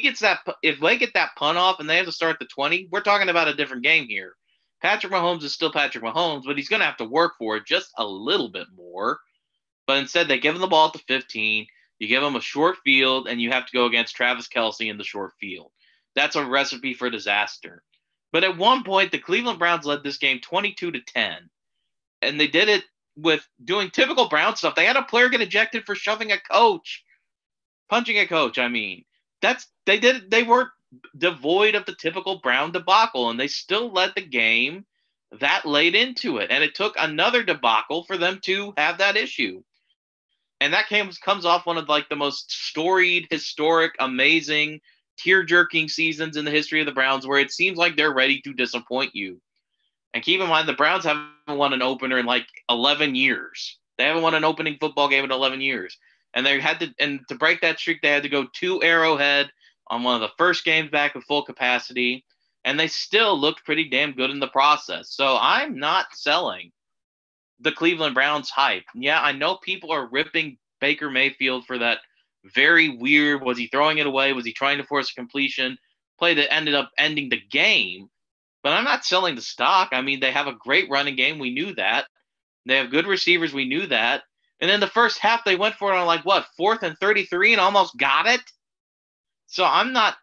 get that punt off and they have to start the 20, we're talking about a different game here. Patrick Mahomes is still Patrick Mahomes, but he's going to have to work for it just a little bit more. But instead, they give him the ball at the 15. You give him a short field, and you have to go against Travis Kelce in the short field. That's a recipe for disaster. But at one point, the Cleveland Browns led this game 22-10, and they did it with doing typical Brown stuff. They had a player get ejected for punching a coach. I mean, they weren't devoid of the typical Brown debacle, and they still led the game that late into it. And it took another debacle for them to have that issue. And that comes off one of like the most storied, historic, amazing, tear-jerking seasons in the history of the Browns, where it seems like they're ready to disappoint you. And keep in mind, the Browns haven't won an opener in like 11 years. They haven't won an opening football game in 11 years. And to break that streak, they had to go to Arrowhead on one of the first games back with full capacity. And they still looked pretty damn good in the process. So I'm not selling the Cleveland Browns hype. Yeah, I know people are ripping Baker Mayfield for that very weird, was he throwing it away? Was he trying to force a completion? Play that ended up ending the game. But I'm not selling the stock. I mean, they have a great running game. We knew that. They have good receivers. We knew that. And then the first half, they went for it on 4th and 33 and almost got it. So I'm not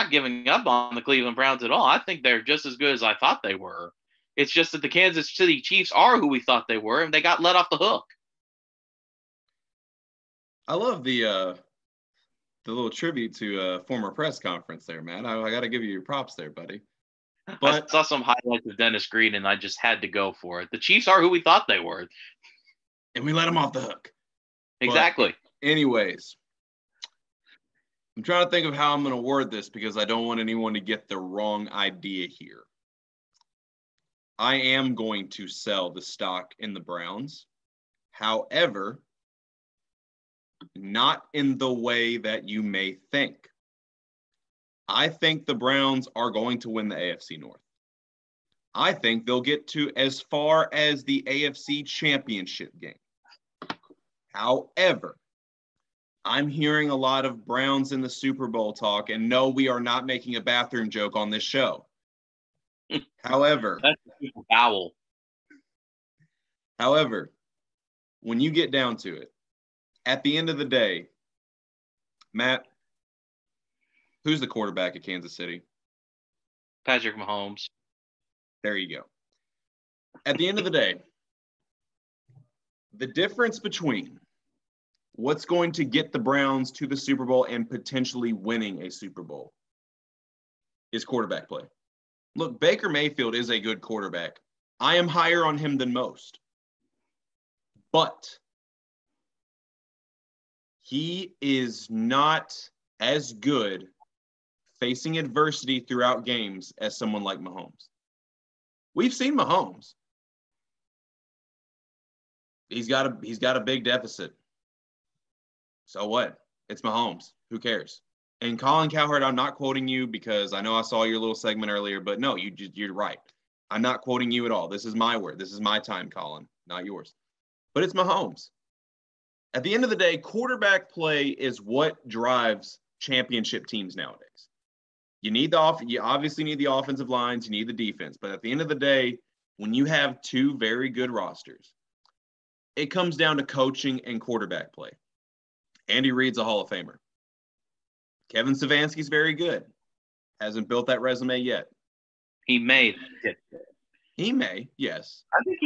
giving up on the Cleveland Browns at all. I think they're just as good as I thought they were. It's just that the Kansas City Chiefs are who we thought they were, and they got let off the hook. I love the little tribute to a former press conference there, man. I got to give you your props there, buddy. But I saw some highlights of Dennis Green, and I just had to go for it. The Chiefs are who we thought they were. And we let them off the hook. Exactly. But anyways, I'm trying to think of how I'm going to word this because I don't want anyone to get the wrong idea here. I am going to sell the stock in the Browns. However, not in the way that you may think. I think the Browns are going to win the AFC North. I think they'll get to as far as the AFC Championship game. However, I'm hearing a lot of Browns in the Super Bowl talk, and no, we are not making a bathroom joke on this show. However, that's a super foul. However, when you get down to it, at the end of the day, Matt, who's the quarterback at Kansas City? Patrick Mahomes. There you go. At the end of the day, the difference between what's going to get the Browns to the Super Bowl and potentially winning a Super Bowl is quarterback play. Look, Baker Mayfield is a good quarterback. I am higher on him than most. But he is not as good facing adversity throughout games as someone like Mahomes. We've seen Mahomes. He's got a big deficit. So what? It's Mahomes. Who cares? And Colin Cowherd, I'm not quoting you because I know I saw your little segment earlier, but no, you're right. I'm not quoting you at all. This is my word. This is my time, Colin, not yours. But it's Mahomes. At the end of the day, quarterback play is what drives championship teams nowadays. You obviously need the offensive lines, you need the defense, but at the end of the day, when you have two very good rosters, it comes down to coaching and quarterback play. Andy Reid's a Hall of Famer. Kevin Stefanski's very good. Hasn't built that resume yet. He may. He may, yes. I think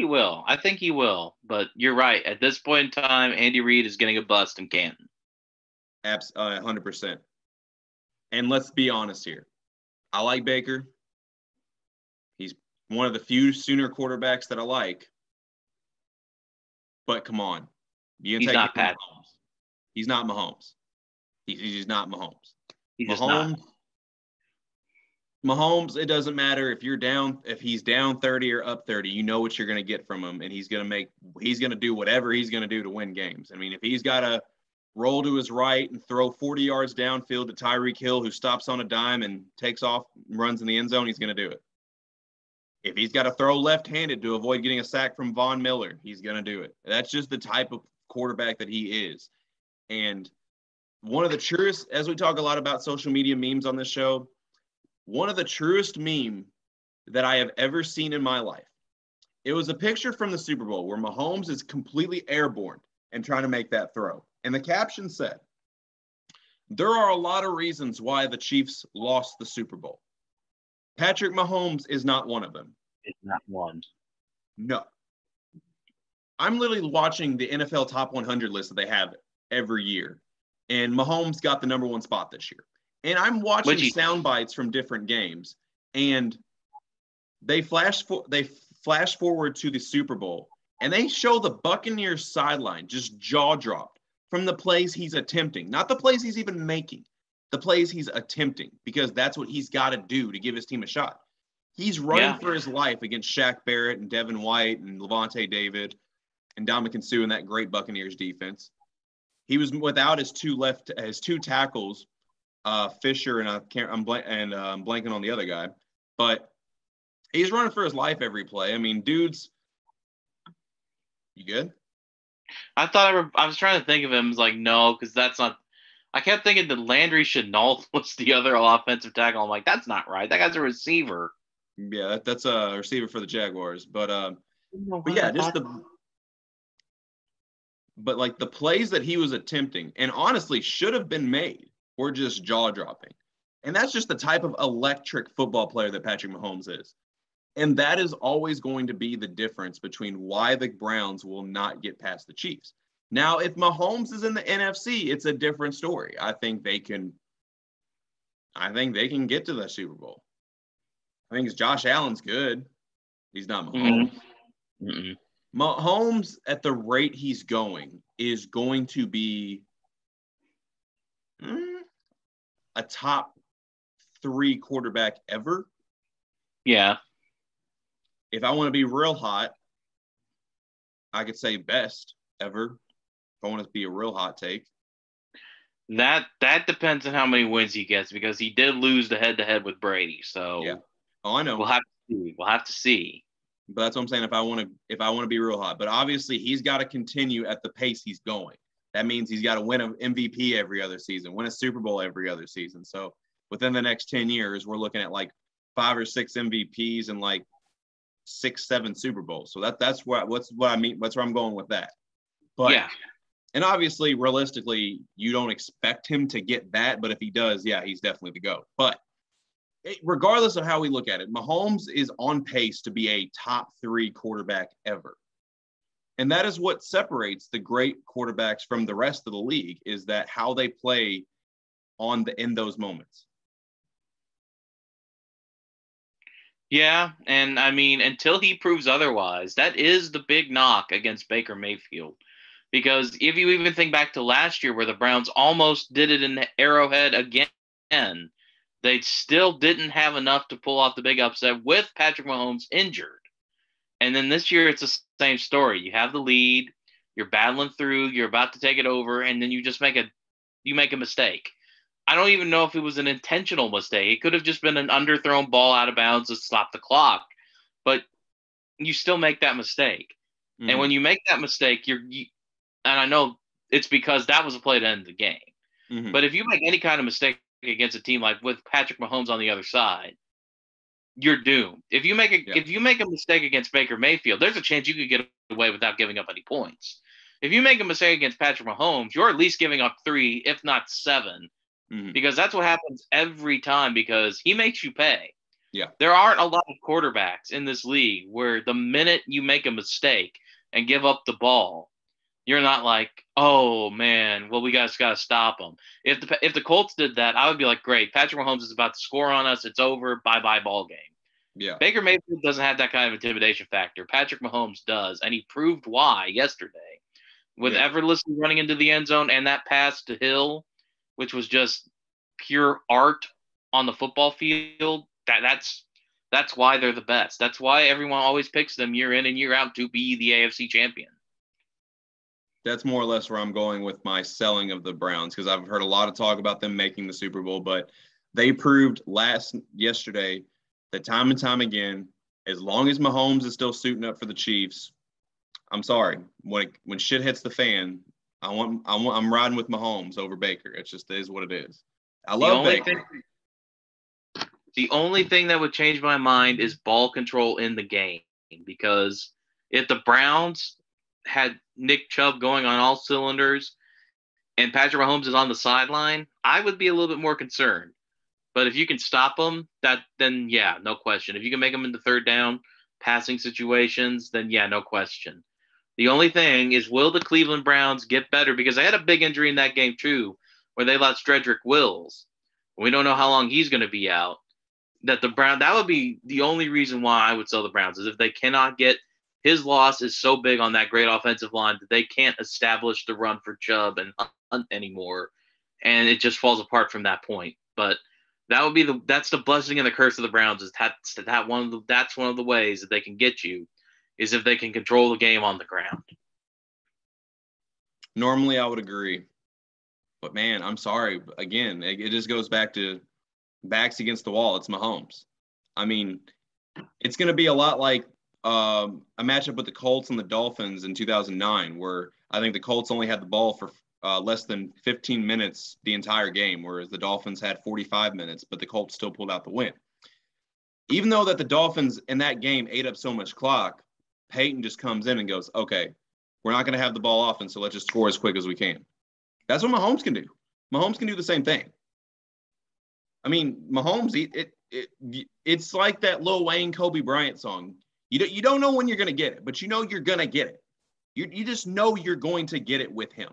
he will. But you're right. At this point in time, Andy Reid is getting a bust in Canton. 100%. And let's be honest here. I like Baker. He's one of the few Sooner quarterbacks that I like. But come on. He's not Pat Mahomes. He's not Mahomes. He's not Mahomes. He's just not. Mahomes, it doesn't matter if he's down 30 or up 30, you know what you're going to get from him, and he's going to do whatever he's going to do to win games. I mean, if he's got to roll to his right and throw 40 yards downfield to Tyreek Hill, who stops on a dime and takes off and runs in the end zone, he's going to do it. If he's got to throw left-handed to avoid getting a sack from Von Miller, he's going to do it. That's just the type of quarterback that he is. And one of the truest, as we talk a lot about social media memes on this show, one of the truest meme that I have ever seen in my life. It was a picture from the Super Bowl where Mahomes is completely airborne and trying to make that throw. And the caption said, "There are a lot of reasons why the Chiefs lost the Super Bowl. Patrick Mahomes is not one of them." It's not one. No. I'm literally watching the NFL Top 100 list that they have every year. And Mahomes got the number one spot this year. And I'm watching sound bites from different games. And they flash forward to the Super Bowl. And they show the Buccaneers sideline just jaw dropped from the plays he's attempting. Not the plays he's even making. The plays he's attempting. Because that's what he's got to do to give his team a shot. He's running for his life against Shaq Barrett and Devin White and Levante David and Ndamukong Suh in that great Buccaneers defense. He was without his two tackles, Fisher and I'm blanking on the other guy, but he's running for his life every play. I mean, dudes, you good? I was trying to think of him as like, no, because that's not. I kept thinking that Landry Shenault was the other offensive tackle. I'm like, that's not right. That guy's a receiver. Yeah, that's a receiver for the Jaguars. But yeah, but like the plays that he was attempting and honestly should have been made were just jaw dropping. And that's just the type of electric football player that Patrick Mahomes is. And that is always going to be the difference between why the Browns will not get past the Chiefs. Now, if Mahomes is in the NFC, it's a different story. I think they can get to the Super Bowl. I think Josh Allen's good. He's not Mahomes. Mm-hmm. Mahomes, at the rate he's going, is going to be a top 3 quarterback ever. Yeah. If I want to be real hot, I could say best ever. If I want to be a real hot take. That depends on how many wins he gets because he did lose the head-to-head with Brady. So yeah. Oh, I know. We'll have to see. But that's what I'm saying. If I want to be real hot, but obviously he's got to continue at the pace he's going. That means he's got to win an MVP every other season, win a Super Bowl every other season. So within the next 10 years, we're looking at like 5 or 6 MVPs and like 6-7 Super Bowls. So that's what I mean. That's where I'm going with that. But yeah. And obviously, realistically, you don't expect him to get that. But if he does, yeah, he's definitely the GOAT. But regardless of how we look at it, Mahomes is on pace to be a top 3 quarterback ever. And that is what separates the great quarterbacks from the rest of the league is that how they play in those moments. Yeah, and I mean, until he proves otherwise, that is the big knock against Baker Mayfield. Because if you even think back to last year where the Browns almost did it in the Arrowhead again, they still didn't have enough to pull off the big upset with Patrick Mahomes injured. And then this year, it's the same story. You have the lead, you're battling through, you're about to take it over, and then you just make you make a mistake. I don't even know if it was an intentional mistake. It could have just been an underthrown ball out of bounds to stop the clock, but you still make that mistake. Mm-hmm. And when you make that mistake, and I know it's because that was a play to end the game. Mm-hmm. But if you make any kind of mistake against a team like with Patrick Mahomes on the other side, you're doomed. If you make a mistake against Baker Mayfield, there's a chance you could get away without giving up any points. If you make a mistake against Patrick Mahomes, you're at least giving up 3, if not 7, because that's what happens every time because he makes you pay. Yeah. There aren't a lot of quarterbacks in this league where the minute you make a mistake and give up the ball, you're not like, oh, man, well, we just got to stop them. If the Colts did that, I would be like, great, Patrick Mahomes is about to score on us. It's over. Bye-bye ball game. Yeah. Baker Mayfield doesn't have that kind of intimidation factor. Patrick Mahomes does, and he proved why yesterday with effortlessly running into the end zone and that pass to Hill, which was just pure art on the football field. That's why they're the best. That's why everyone always picks them year in and year out to be the AFC champion. That's more or less where I'm going with my selling of the Browns because I've heard a lot of talk about them making the Super Bowl, but they proved yesterday that time and time again, as long as Mahomes is still suiting up for the Chiefs, I'm sorry, when shit hits the fan, I'm riding with Mahomes over Baker. It just is what it is. I love Baker. The only thing that would change my mind is ball control in the game because if the Browns had Nick Chubb going on all cylinders and Patrick Mahomes is on the sideline, I would be a little bit more concerned. But if you can stop him, then yeah, no question. If you can make him into third down passing situations, then yeah, no question. The only thing is, will the Cleveland Browns get better? Because they had a big injury in that game too, where they lost Jedrick Wills. We don't know how long he's going to be out. That would be the only reason why I would sell the Browns is if they cannot get his loss is so big on that great offensive line that they can't establish the run for Chubb and Hunt anymore, and it just falls apart from that point. But that's the blessing and the curse of the Browns is that's one of the ways that they can get you is if they can control the game on the ground. Normally I would agree, but man, I'm sorry. Again, it just goes back to backs against the wall. It's Mahomes. I mean, it's going to be a lot like a matchup with the Colts and the Dolphins in 2009, where I think the Colts only had the ball for less than 15 minutes the entire game, whereas the Dolphins had 45 minutes, but the Colts still pulled out the win. Even though that the Dolphins in that game ate up so much clock, Peyton just comes in and goes, okay, we're not going to have the ball often, so let's just score as quick as we can. That's what Mahomes can do. Mahomes can do the same thing. I mean, Mahomes, it's like that Lil Wayne Kobe Bryant song. You don't know when you're going to get it, but you know you're going to get it. You just know you're going to get it with him.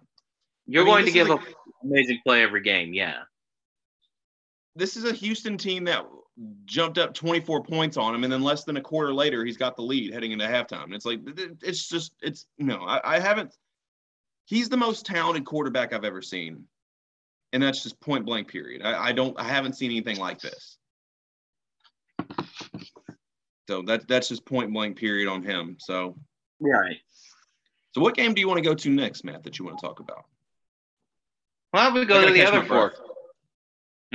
You're going to give an amazing play every game, yeah. This is a Houston team that jumped up 24 points on him, and then less than a quarter later, he's got the lead heading into halftime. And it's like, I haven't – he's the most talented quarterback I've ever seen. And that's just point blank period. I haven't seen anything like this. So that's just point blank period on him. So right. So what game do you want to go to next, Matt, that you want to talk about? Why don't we go to the other 4?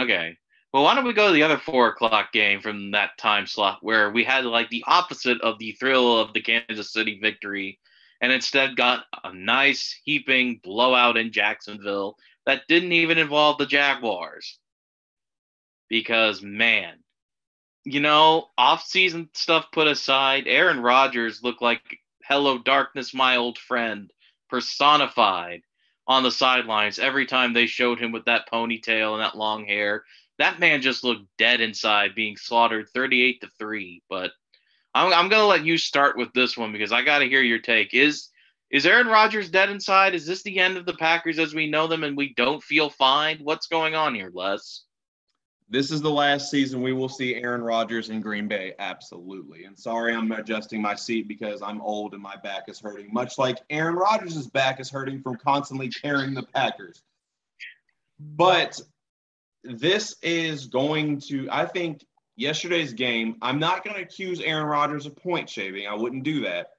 Okay. Well, why don't we go to the other 4 o'clock game from that time slot where we had like the opposite of the thrill of the Kansas City victory and instead got a nice heaping blowout in Jacksonville that didn't even involve the Jaguars. Because, man, off-season stuff put aside, Aaron Rodgers looked like Hello Darkness, my old friend, personified on the sidelines every time they showed him with that ponytail and that long hair. That man just looked dead inside, being slaughtered 38-3. But I'm going to let you start with this one because I got to hear your take. Is Aaron Rodgers dead inside? Is this the end of the Packers as we know them and we don't feel fine? What's going on here, Les? This is the last season we will see Aaron Rodgers in Green Bay, absolutely. And sorry, I'm adjusting my seat because I'm old and my back is hurting, much like Aaron Rodgers' back is hurting from constantly carrying the Packers. But this is going to – I think yesterday's game, I'm not going to accuse Aaron Rodgers of point shaving. I wouldn't do that.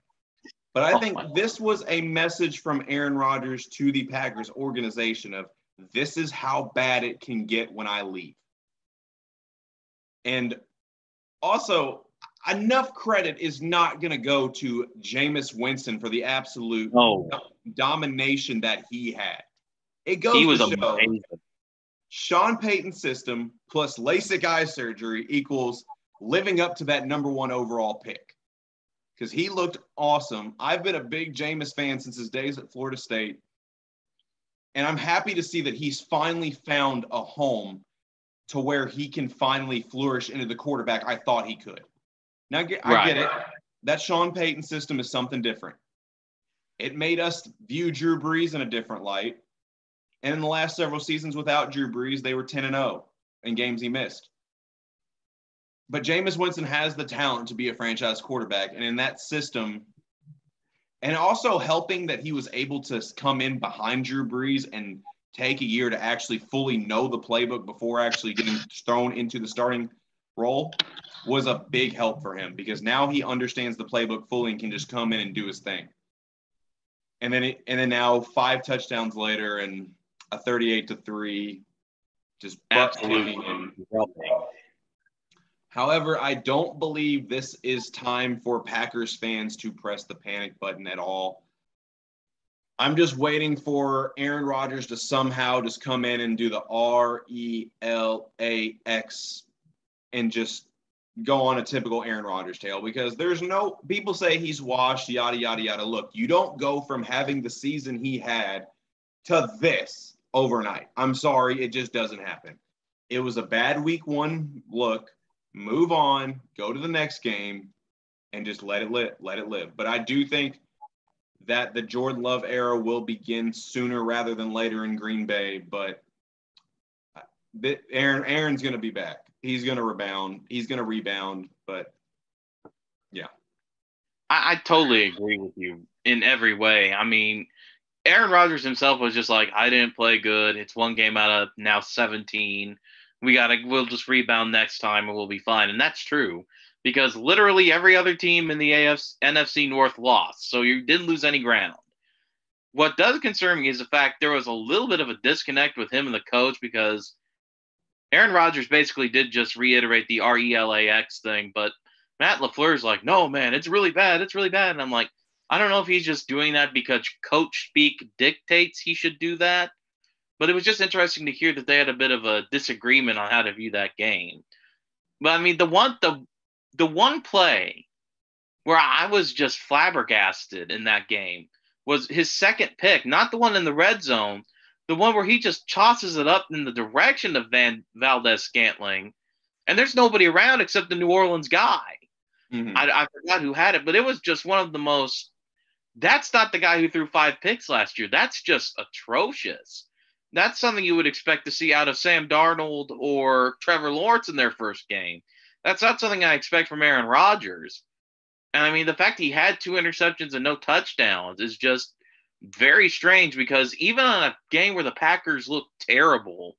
But I think this was a message from Aaron Rodgers to the Packers organization of this is how bad it can get when I leave. And also, enough credit is not going to go to Jameis Winston for the absolute domination that he had. It goes to show amazing. Sean Payton's system plus LASIK eye surgery equals living up to that number 1 overall pick. Because he looked awesome. I've been a big Jameis fan since his days at Florida State. And I'm happy to see that he's finally found a home to where he can finally flourish into the quarterback I thought he could. Now, I get it. That Sean Payton system is something different. It made us view Drew Brees in a different light. And in the last several seasons without Drew Brees, they were 10-0 in games he missed. But Jameis Winston has the talent to be a franchise quarterback. And in that system, and also helping that he was able to come in behind Drew Brees and take a year to actually fully know the playbook before actually getting thrown into the starting role was a big help for him, because now he understands the playbook fully and can just come in and do his thing. And then now 5 touchdowns later and a 38-3, just absolutely. However, I don't believe this is time for Packers fans to press the panic button at all. I'm just waiting for Aaron Rodgers to somehow just come in and do the RELAX and just go on a typical Aaron Rodgers tale, because there's no – people say he's washed, yada, yada, yada. Look, you don't go from having the season he had to this overnight. I'm sorry, it just doesn't happen. It was a bad week 1 look. Move on, go to the next game, and just let it live. But I do think that the Jordan Love era will begin sooner rather than later in Green Bay. But Aaron's going to be back. He's going to rebound. But, yeah. I totally agree with you in every way. I mean, Aaron Rodgers himself was just like, I didn't play good. It's 1 game out of now 17. We'll just rebound next time and we'll be fine. And that's true, because literally every other team in the NFC North lost. So you didn't lose any ground. What does concern me is the fact there was a little bit of a disconnect with him and the coach, because Aaron Rodgers basically did just reiterate the RELAX thing. But Matt LaFleur's like, no, man, it's really bad. It's really bad. And I'm like, I don't know if he's just doing that because coach speak dictates he should do that. But it was just interesting to hear that they had a bit of a disagreement on how to view that game. But I mean, the one play where I was just flabbergasted in that game was his second pick, not the one in the red zone, the one where he just tosses it up in the direction of Valdez-Scantling, and there's nobody around except the New Orleans guy. Mm-hmm. I forgot who had it, but it was just one of the most – that's not the guy who threw 5 picks last year. That's just atrocious. That's something you would expect to see out of Sam Darnold or Trevor Lawrence in their first game. That's not something I expect from Aaron Rodgers. And I mean, the fact he had 2 interceptions and no touchdowns is just very strange, because even on a game where the Packers look terrible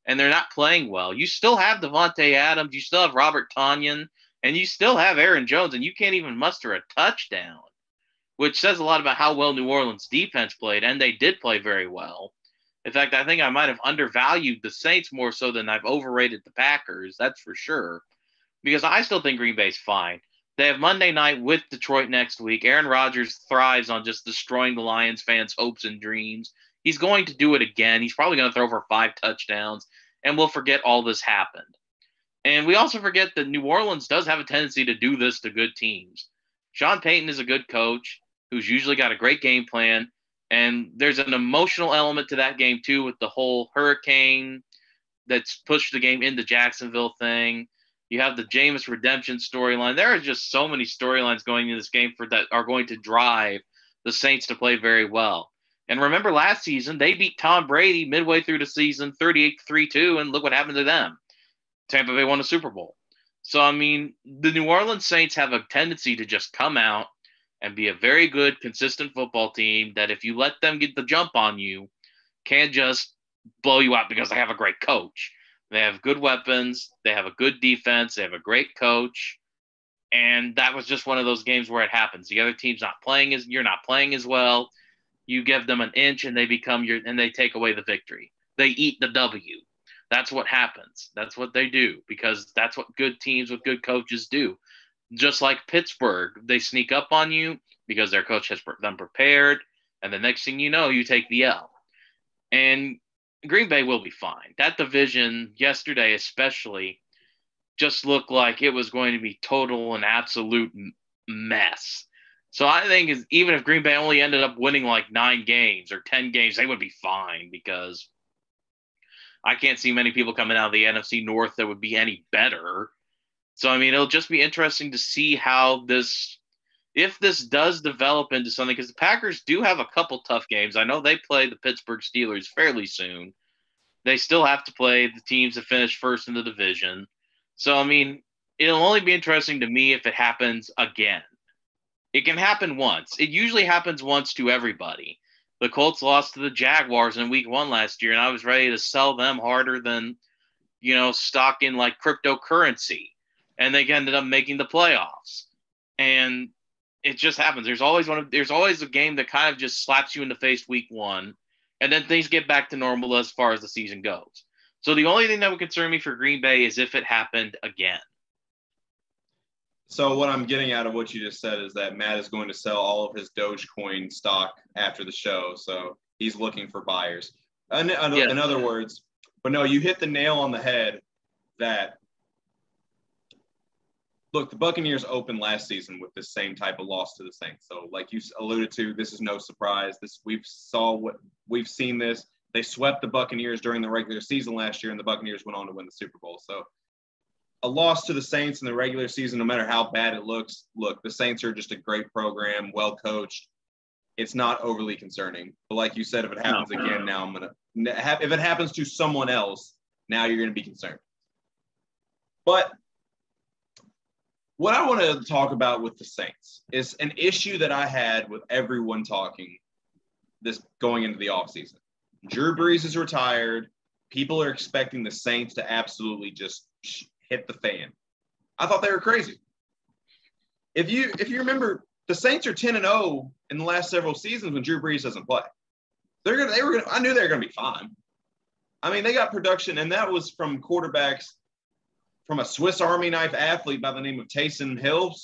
and they're not playing well, you still have Devontae Adams, you still have Robert Tonyan, and you still have Aaron Jones, and you can't even muster a touchdown, which says a lot about how well New Orleans defense played, and they did play very well. In fact, I think I might have undervalued the Saints more so than I've overrated the Packers. That's for sure. Because I still think Green Bay's fine. They have Monday night with Detroit next week. Aaron Rodgers thrives on just destroying the Lions fans' hopes and dreams. He's going to do it again. He's probably going to throw for 5 touchdowns, and we'll forget all this happened. And we also forget that New Orleans does have a tendency to do this to good teams. Sean Payton is a good coach who's usually got a great game plan. And there's an emotional element to that game, too, with the whole hurricane that's pushed the game into Jacksonville thing. You have the Jameis redemption storyline. There are just so many storylines going into this game that are going to drive the Saints to play very well. And remember last season, they beat Tom Brady midway through the season 38-3-2, and look what happened to them. Tampa Bay won a Super Bowl. So, I mean, the New Orleans Saints have a tendency to just come out and be a very good, consistent football team that if you let them get the jump on you, can just blow you out because they have a great coach. They have good weapons. They have a good defense. They have a great coach. And that was just one of those games where it happens. The other team's not playing you're not playing as well. You give them an inch and they become and they take away the victory. they eat the W. That's what happens. That's what they do because that's what good teams with good coaches do. Just like Pittsburgh, they sneak up on you because their coach has them prepared, and the next thing you know, you take the L. And Green Bay will be fine. That division yesterday especially just looked like it was going to be total and absolute mess. So I think even if Green Bay only ended up winning like 9 games or 10 games, they would be fine because I can't see many people coming out of the NFC North that would be any better. So, I mean, it'll just be interesting to see how if this does develop into something, because the Packers do have a couple tough games. I know they play the Pittsburgh Steelers fairly soon. They still have to play the teams that finish first in the division. So, I mean, it'll only be interesting to me if it happens again. It can happen once. It usually happens once to everybody. The Colts lost to the Jaguars in week 1 last year, and I was ready to sell them harder than, stock in like cryptocurrency. And they ended up making the playoffs. And it just happens. There's always a game that kind of just slaps you in the face week 1, and then things get back to normal as far as the season goes. So the only thing that would concern me for Green Bay is if it happened again. So what I'm getting out of what you just said is that Matt is going to sell all of his Dogecoin stock after the show. So he's looking for buyers. In other words, but no, you hit the nail on the head that, look, the Buccaneers opened last season with the same type of loss to the Saints. So like you alluded to, this is no surprise. We've seen this. They swept the Buccaneers during the regular season last year, and the Buccaneers went on to win the Super Bowl. So a loss to the Saints in the regular season, no matter how bad it looks, look, the Saints are just a great program, well coached. It's not overly concerning. But like you said, if it happens again, now if it happens to someone else, now you're going to be concerned. But what I want to talk about with the Saints is an issue that I had with everyone talking this going into the offseason. Drew Brees is retired. People are expecting the Saints to absolutely just hit the fan. I thought they were crazy. If you remember, the Saints are 10-0 in the last several seasons when Drew Brees doesn't play. I knew they were gonna be fine. I mean, they got production, and that was from quarterbacks, from a Swiss Army knife athlete by the name of Taysom Hill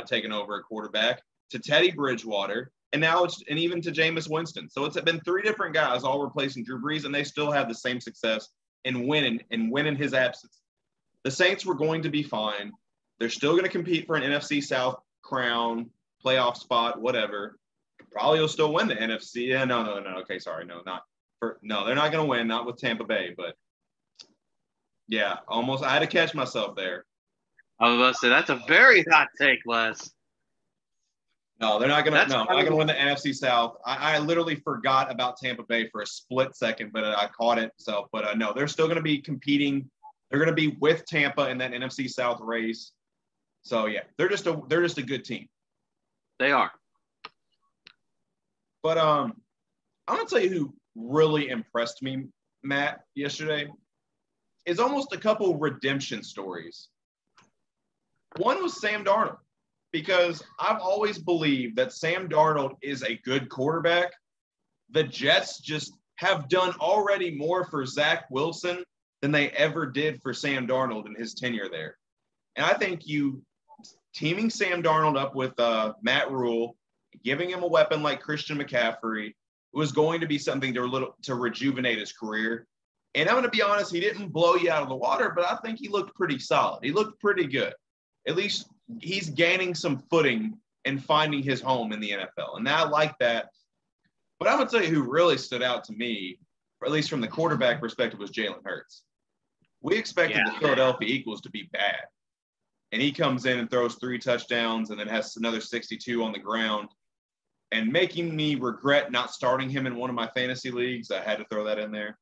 taking over at quarterback, to Teddy Bridgewater, and even to Jameis Winston. So it's been 3 different guys all replacing Drew Brees, and they still have the same success in winning his absence. The Saints were going to be fine. They're still going to compete for an NFC South crown, playoff spot, whatever. Probably will still win the NFC. Yeah, no. Okay, sorry. No, they're not going to win, not with Tampa Bay. But, yeah, almost. I had to catch myself there. I was about to say, that's a very hot take, Les. No, they're not going to. No, not going to win the NFC South. I literally forgot about Tampa Bay for a split second, but I caught it. So, but no, they're still going to be competing. They're going to be with Tampa in that NFC South race. So yeah, they're just a good team. They are. But I'm going to tell you who really impressed me, Matt, yesterday, is almost a couple redemption stories. One was Sam Darnold, because I've always believed that Sam Darnold is a good quarterback. The Jets just have done already more for Zach Wilson than they ever did for Sam Darnold in his tenure there. And I think teaming Sam Darnold up with Matt Rule, giving him a weapon like Christian McCaffrey, was going to be something to rejuvenate his career. And I'm going to be honest, he didn't blow you out of the water, but I think he looked pretty solid. He looked pretty good. At least he's gaining some footing and finding his home in the NFL. And I like that. But I'm going to tell you who really stood out to me, or at least from the quarterback perspective, was Jalen Hurts. We expected the Philadelphia Eagles to be bad. And he comes in and throws 3 touchdowns and then has another 62 on the ground, and making me regret not starting him in one of my fantasy leagues. I had to throw that in there.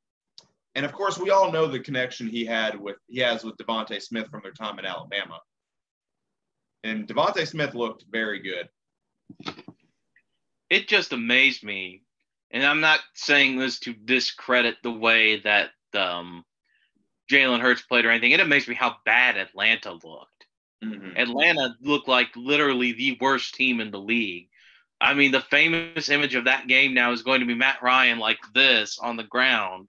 And, of course, we all know the connection he has with Devontae Smith from their time in Alabama. And Devontae Smith looked very good. It just amazed me. And I'm not saying this to discredit the way that Jalen Hurts played or anything. It amazed me how bad Atlanta looked. Mm-hmm. Atlanta looked like literally the worst team in the league. I mean, the famous image of that game now is going to be Matt Ryan like this on the ground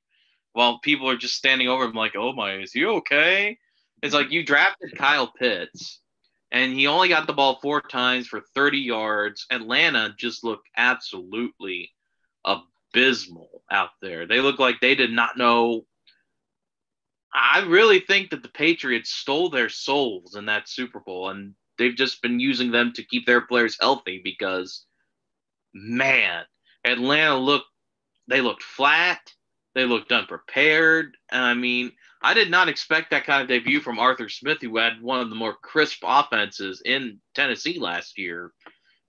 while people are just standing over him like, oh my, is he okay? It's like you drafted Kyle Pitts, and he only got the ball 4 times for 30 yards. Atlanta just looked absolutely abysmal out there. They looked like they did not know. I really think that the Patriots stole their souls in that Super Bowl, and they've just been using them to keep their players healthy because, man, Atlanta looked flat. They looked unprepared. I mean, I did not expect that kind of debut from Arthur Smith, who had one of the more crisp offenses in Tennessee last year.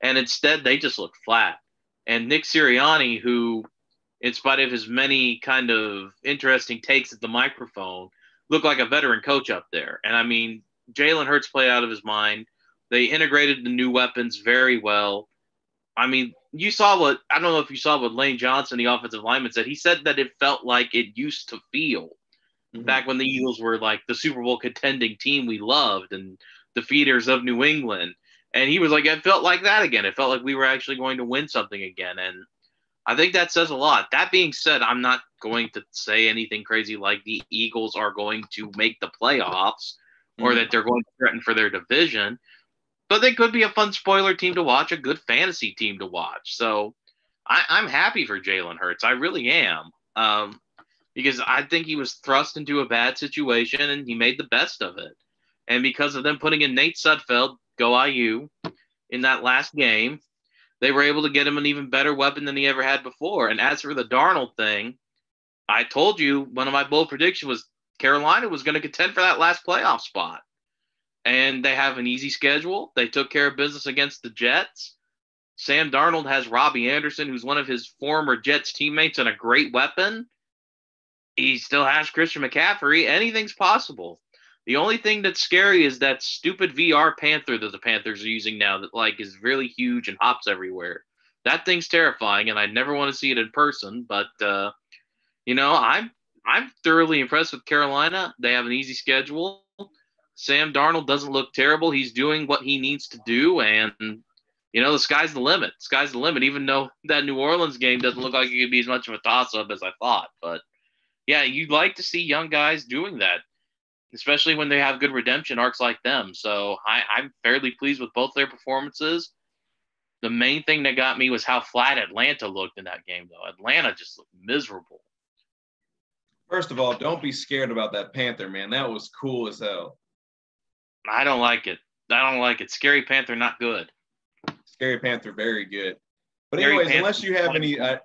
And instead, they just looked flat. And Nick Sirianni, who, in spite of his many kind of interesting takes at the microphone, looked like a veteran coach up there. And I mean, Jalen Hurts played out of his mind. They integrated the new weapons very well. I mean, you saw what I don't know if you saw what Lane Johnson, the offensive lineman, said. He said that it felt like it used to feel back when the Eagles were like the Super Bowl contending team we loved and the feeders of New England. And he was like, it felt like that again. It felt like we were actually going to win something again. And I think that says a lot. That being said, I'm not going to say anything crazy like the Eagles are going to make the playoffs or that they're going to threaten for their division. But they could be a fun spoiler team to watch, a good fantasy team to watch. So I'm happy for Jalen Hurts. I really am. Because I think he was thrust into a bad situation and he made the best of it. And because of them putting in Nate Sudfeld, go IU, in that last game, they were able to get him an even better weapon than he ever had before. And as for the Darnold thing, I told you one of my bold predictions was Carolina was going to contend for that last playoff spot. And they have an easy schedule. They took care of business against the Jets. Sam Darnold has Robbie Anderson, who's one of his former Jets teammates and a great weapon. He still has Christian McCaffrey. Anything's possible. The only thing that's scary is that stupid VR Panther that the Panthers are using now that like is really huge and hops everywhere. That thing's terrifying, and I never want to see it in person. But I'm thoroughly impressed with Carolina. They have an easy schedule. Sam Darnold doesn't look terrible. He's doing what he needs to do, and the sky's the limit. Sky's the limit. Even though that New Orleans game doesn't look like it could be as much of a toss-up as I thought, but yeah, you'd like to see young guys doing that, especially when they have good redemption arcs like them. So I'm fairly pleased with both their performances. The main thing that got me was how flat Atlanta looked in that game, though. Atlanta just looked miserable. First of all, don't be scared about that Panther, man. That was cool as hell. I don't like it. Scary Panther, not good. Scary Panther, very good. But anyways, unless you have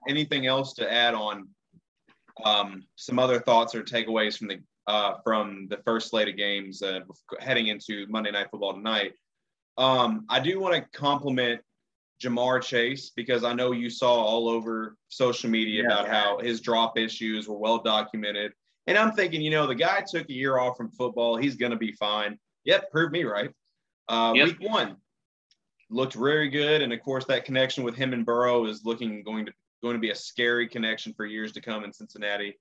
anything else to add on some other thoughts or takeaways from the first slate of games heading into Monday Night Football tonight, I do want to compliment Jamar Chase because I know you saw all over social media about how his drop issues were well documented. And I'm thinking, the guy took a year off from football. He's going to be fine. Yep, proved me right. Week 1 looked very good. And, of course, that connection with him and Burrow is going to be a scary connection for years to come in Cincinnati.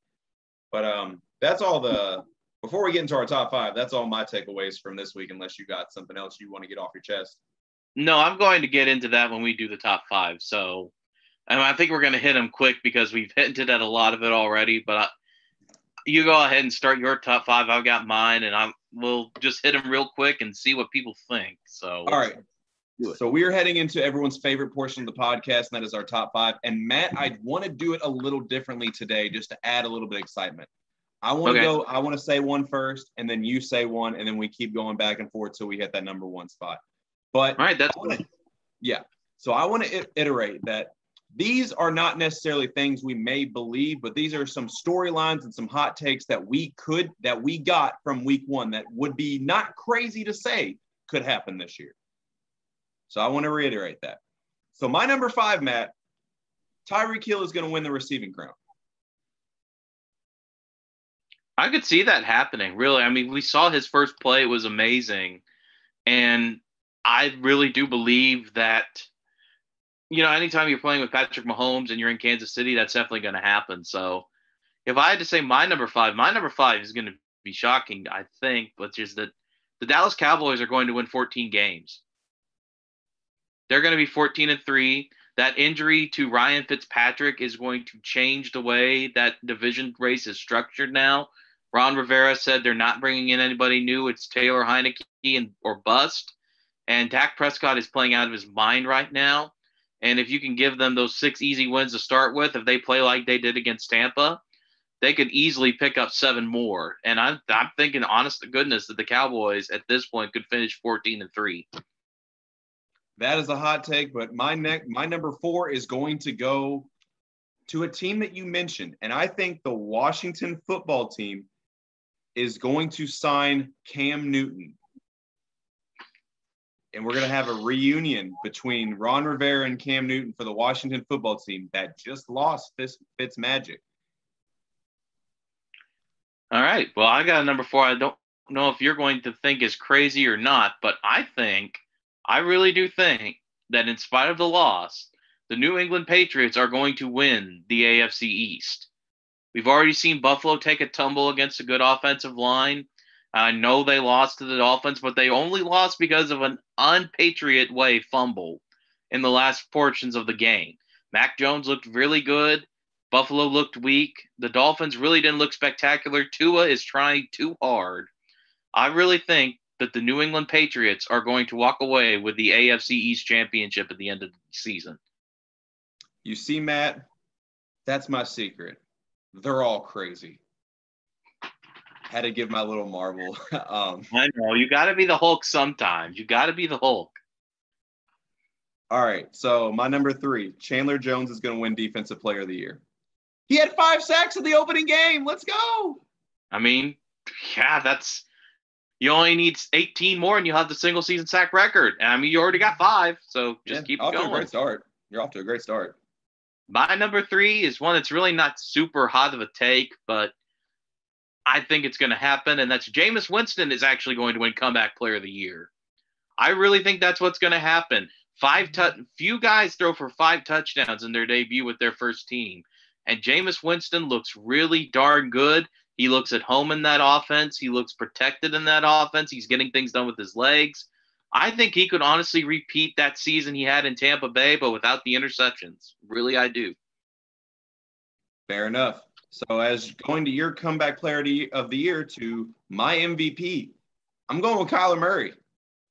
But that's all before we get into our top 5, that's all my takeaways from this week, unless you got something else you want to get off your chest. No, I'm going to get into that when we do the top 5. So I think we're going to hit them quick because we've hinted at a lot of it already. But you go ahead and start your top 5. I've got mine, and we'll just hit them real quick and see what people think. So all right. So we are heading into everyone's favorite portion of the podcast, and that is our top 5. And Matt, I want to do it a little differently today just to add a little bit of excitement. I want to say one first, and then you say one, and then we keep going back and forth till we hit that number 1 spot. But all right, that's good. Yeah. So I want to iterate that these are not necessarily things we may believe, but these are some storylines and some hot takes that we got from week 1 that would be not crazy to say could happen this year. So I want to reiterate that. So my number 5, Matt, Tyreek Hill is going to win the receiving crown. I could see that happening, really. I mean, we saw his first play. It was amazing. And I really do believe that, anytime you're playing with Patrick Mahomes and you're in Kansas City, that's definitely going to happen. So if I had to say my number 5 is going to be shocking, I think, which is that the Dallas Cowboys are going to win 14 games. They're going to be 14-3. That injury to Ryan Fitzpatrick is going to change the way that division race is structured now. Ron Rivera said they're not bringing in anybody new. It's Taylor Heineke or bust. And Dak Prescott is playing out of his mind right now. And if you can give them those 6 easy wins to start with, if they play like they did against Tampa, they could easily pick up 7 more. And I'm thinking, honest to goodness, that the Cowboys at this point could finish 14-3. That is a hot take, but my number 4 is going to go to a team that you mentioned, and I think the Washington football team is going to sign Cam Newton. And we're going to have a reunion between Ron Rivera and Cam Newton for the Washington football team that just lost Fitzmagic. All right. Well, I got a number 4. I don't know if you're going to think is crazy or not, but I really do think that in spite of the loss, the New England Patriots are going to win the AFC East. We've already seen Buffalo take a tumble against a good offensive line. I know they lost to the Dolphins, but they only lost because of an unpatriot way fumble in the last portions of the game. Mac Jones looked really good. Buffalo looked weak. The Dolphins really didn't look spectacular. Tua is trying too hard. I really think that the New England Patriots are going to walk away with the AFC East championship at the end of the season. You see, Matt, that's my secret. They're all crazy. Had to give my little marble. I know. You got to be the Hulk sometimes. You got to be the Hulk. All right. So my number 3, Chandler Jones is going to win Defensive Player of the Year. He had 5 sacks in the opening game. Let's go. I mean, yeah, you only need 18 more and you'll have the single season sack record. And I mean, you already got 5, so just keep going. Off to a great start. You're off to a great start. My number 3 is one that's really not super hot of a take, but I think it's going to happen, and that's Jameis Winston is actually going to win Comeback Player of the Year. I really think that's what's going to happen. Few guys throw for 5 touchdowns in their debut with their first team, and Jameis Winston looks really darn good. He looks at home in that offense. He looks protected in that offense. He's getting things done with his legs. I think he could honestly repeat that season he had in Tampa Bay, but without the interceptions. Really, I do. Fair enough. So as going to your Comeback Player of the Year to my MVP, I'm going with Kyler Murray.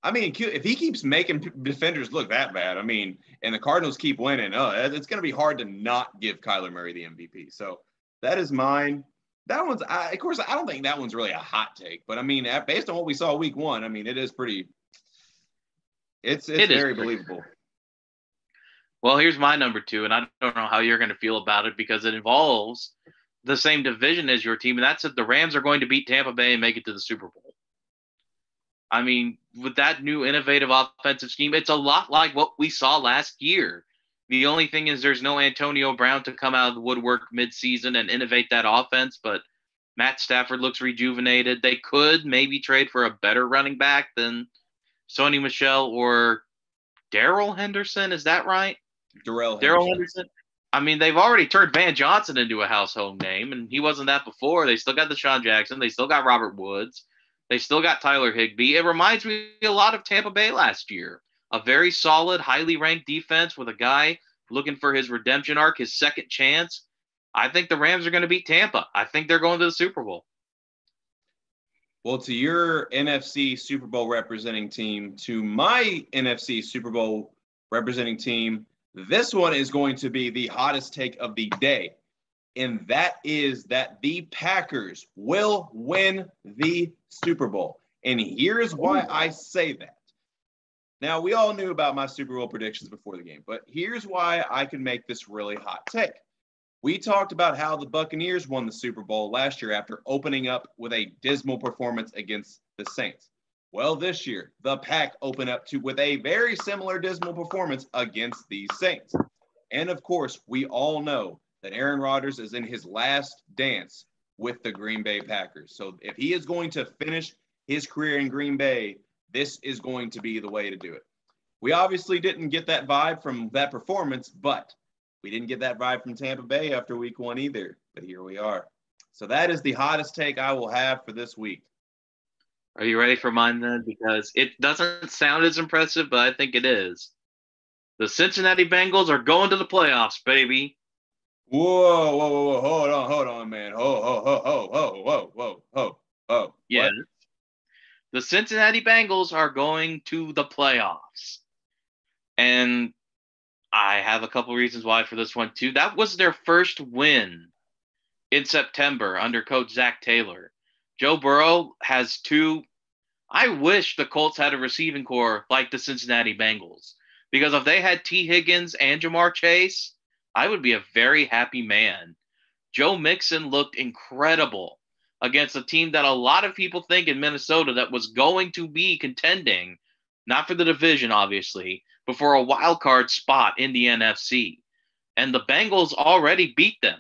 I mean, if he keeps making defenders look that bad, I mean, and the Cardinals keep winning, it's going to be hard to not give Kyler Murray the MVP. So that is mine. That one's, of course, I don't think that one's really a hot take, but I mean, based on what we saw week 1, I mean, it is pretty. It's very believable. Well, here's my number 2, and I don't know how you're going to feel about it because it involves the same division as your team, and that's that the Rams are going to beat Tampa Bay and make it to the Super Bowl. I mean, with that new innovative offensive scheme, it's a lot like what we saw last year. The only thing is there's no Antonio Brown to come out of the woodwork midseason and innovate that offense, but Matt Stafford looks rejuvenated. They could maybe trade for a better running back than Sony Michel or Darrell Henderson. Is that right? Darrell Henderson. I mean, they've already turned Van Johnson into a household name, and he wasn't that before. They still got Deshaun Jackson. They still got Robert Woods. They still got Tyler Higbee. It reminds me a lot of Tampa Bay last year. A very solid, highly ranked defense with a guy looking for his redemption arc, his second chance. I think the Rams are going to beat Tampa. I think they're going to the Super Bowl. Well, to your NFC Super Bowl representing team, to my NFC Super Bowl representing team, this one is going to be the hottest take of the day. And that is that the Packers will win the Super Bowl. And here's why I say that. Now, we all knew about my Super Bowl predictions before the game, but here's why I can make this really hot take. We talked about how the Buccaneers won the Super Bowl last year after opening up with a dismal performance against the Saints. Well, this year, the Pack opened up with a very similar dismal performance against the Saints. And of course, we all know that Aaron Rodgers is in his last dance with the Green Bay Packers. So if he is going to finish his career in Green Bay, this is going to be the way to do it. We obviously didn't get that vibe from that performance, but we didn't get that vibe from Tampa Bay after week 1 either. But here we are. So that is the hottest take I will have for this week. Are you ready for mine then? Because it doesn't sound as impressive, but I think it is. The Cincinnati Bengals are going to the playoffs, baby. Whoa. Hold on, man. Whoa. Yeah. What? The Cincinnati Bengals are going to the playoffs. And I have a couple reasons why for this one, too. That was their first win in September under Coach Zach Taylor. Joe Burrow has two. I wish the Colts had a receiving core like the Cincinnati Bengals. Because if they had T. Higgins and Jamar Chase, I would be a very happy man. Joe Mixon looked incredible against a team that a lot of people think in Minnesota that was going to be contending, not for the division, obviously, but for a wild card spot in the NFC. And the Bengals already beat them.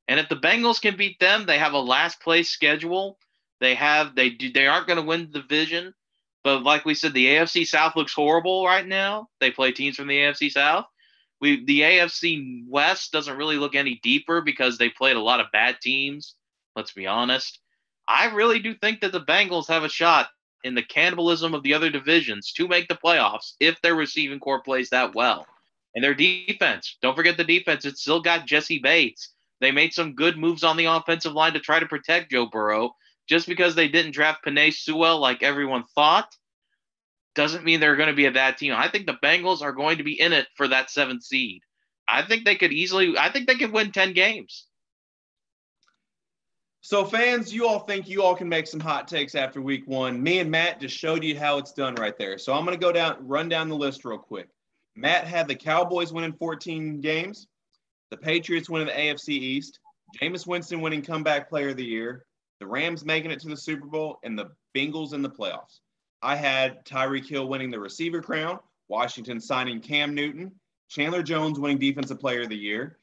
And if the Bengals can beat them, they have a last place schedule. They aren't going to win the division. But like we said, the AFC South looks horrible right now. They play teams from the AFC South. The AFC West doesn't really look any deeper because they played a lot of bad teams. Let's be honest. I really do think that the Bengals have a shot in the cannibalism of the other divisions to make the playoffs if their receiving core plays that well. And their defense, don't forget the defense. It's still got Jesse Bates. They made some good moves on the offensive line to try to protect Joe Burrow. Just because they didn't draft Penei Sewell like everyone thought doesn't mean they're going to be a bad team. I think the Bengals are going to be in it for that 7th seed. I think they can win 10 games. So fans, you all think you all can make some hot takes after week 1. Me and Matt just showed you how it's done right there. So I'm going to run down the list real quick. Matt had the Cowboys winning 14 games, the Patriots winning the AFC East, Jameis Winston winning comeback player of the year, the Rams making it to the Super Bowl, and the Bengals in the playoffs. I had Tyreek Hill winning the receiver crown, Washington signing Cam Newton, Chandler Jones winning defensive player of the year,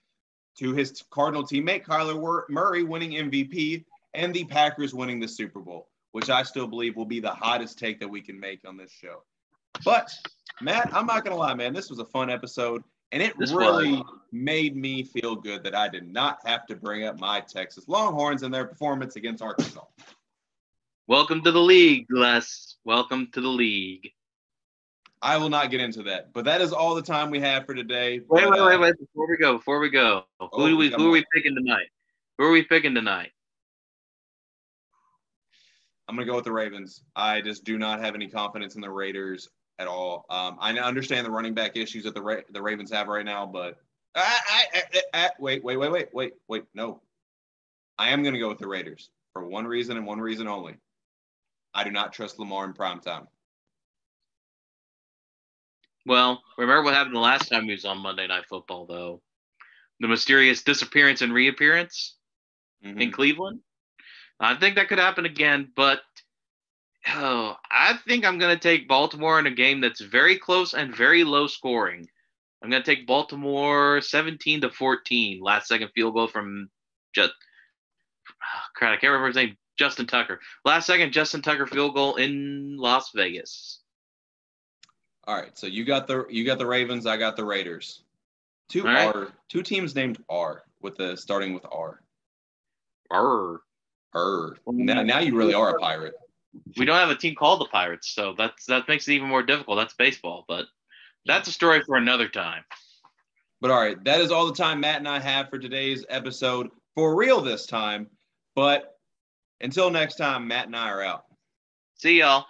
to his Cardinal teammate Kyler Murray winning MVP, and the Packers winning the Super Bowl, which I still believe will be the hottest take that we can make on this show. But, Matt, I'm not going to lie, man. This was a fun episode, and it really made me feel good that I did not have to bring up my Texas Longhorns and their performance against Arkansas. Welcome to the league, Les. Welcome to the league. I will not get into that, but that is all the time we have for today. Wait. Before we go, who are we picking tonight? Who are we picking tonight? I'm going to go with the Ravens. I just do not have any confidence in the Raiders at all. I understand the running back issues that the Ravens have right now, but wait. No, I am going to go with the Raiders for one reason and one reason only. I do not trust Lamar in primetime. Well, remember what happened the last time he was on Monday Night Football, though? The mysterious disappearance and reappearance in Cleveland? I think that could happen again, but I think I'm going to take Baltimore in a game that's very close and very low scoring. I'm going to take Baltimore 17-14. Last second field goal from I can't remember his name. Justin Tucker. Last second Justin Tucker field goal in Las Vegas. All right, so you got the Ravens, I got the Raiders. Two teams named R starting with R. R. Now you really are a pirate. We don't have a team called the Pirates, so that makes it even more difficult. That's baseball, but that's a story for another time. But all right, that is all the time Matt and I have for today's episode. For real this time. But until next time, Matt and I are out. See y'all.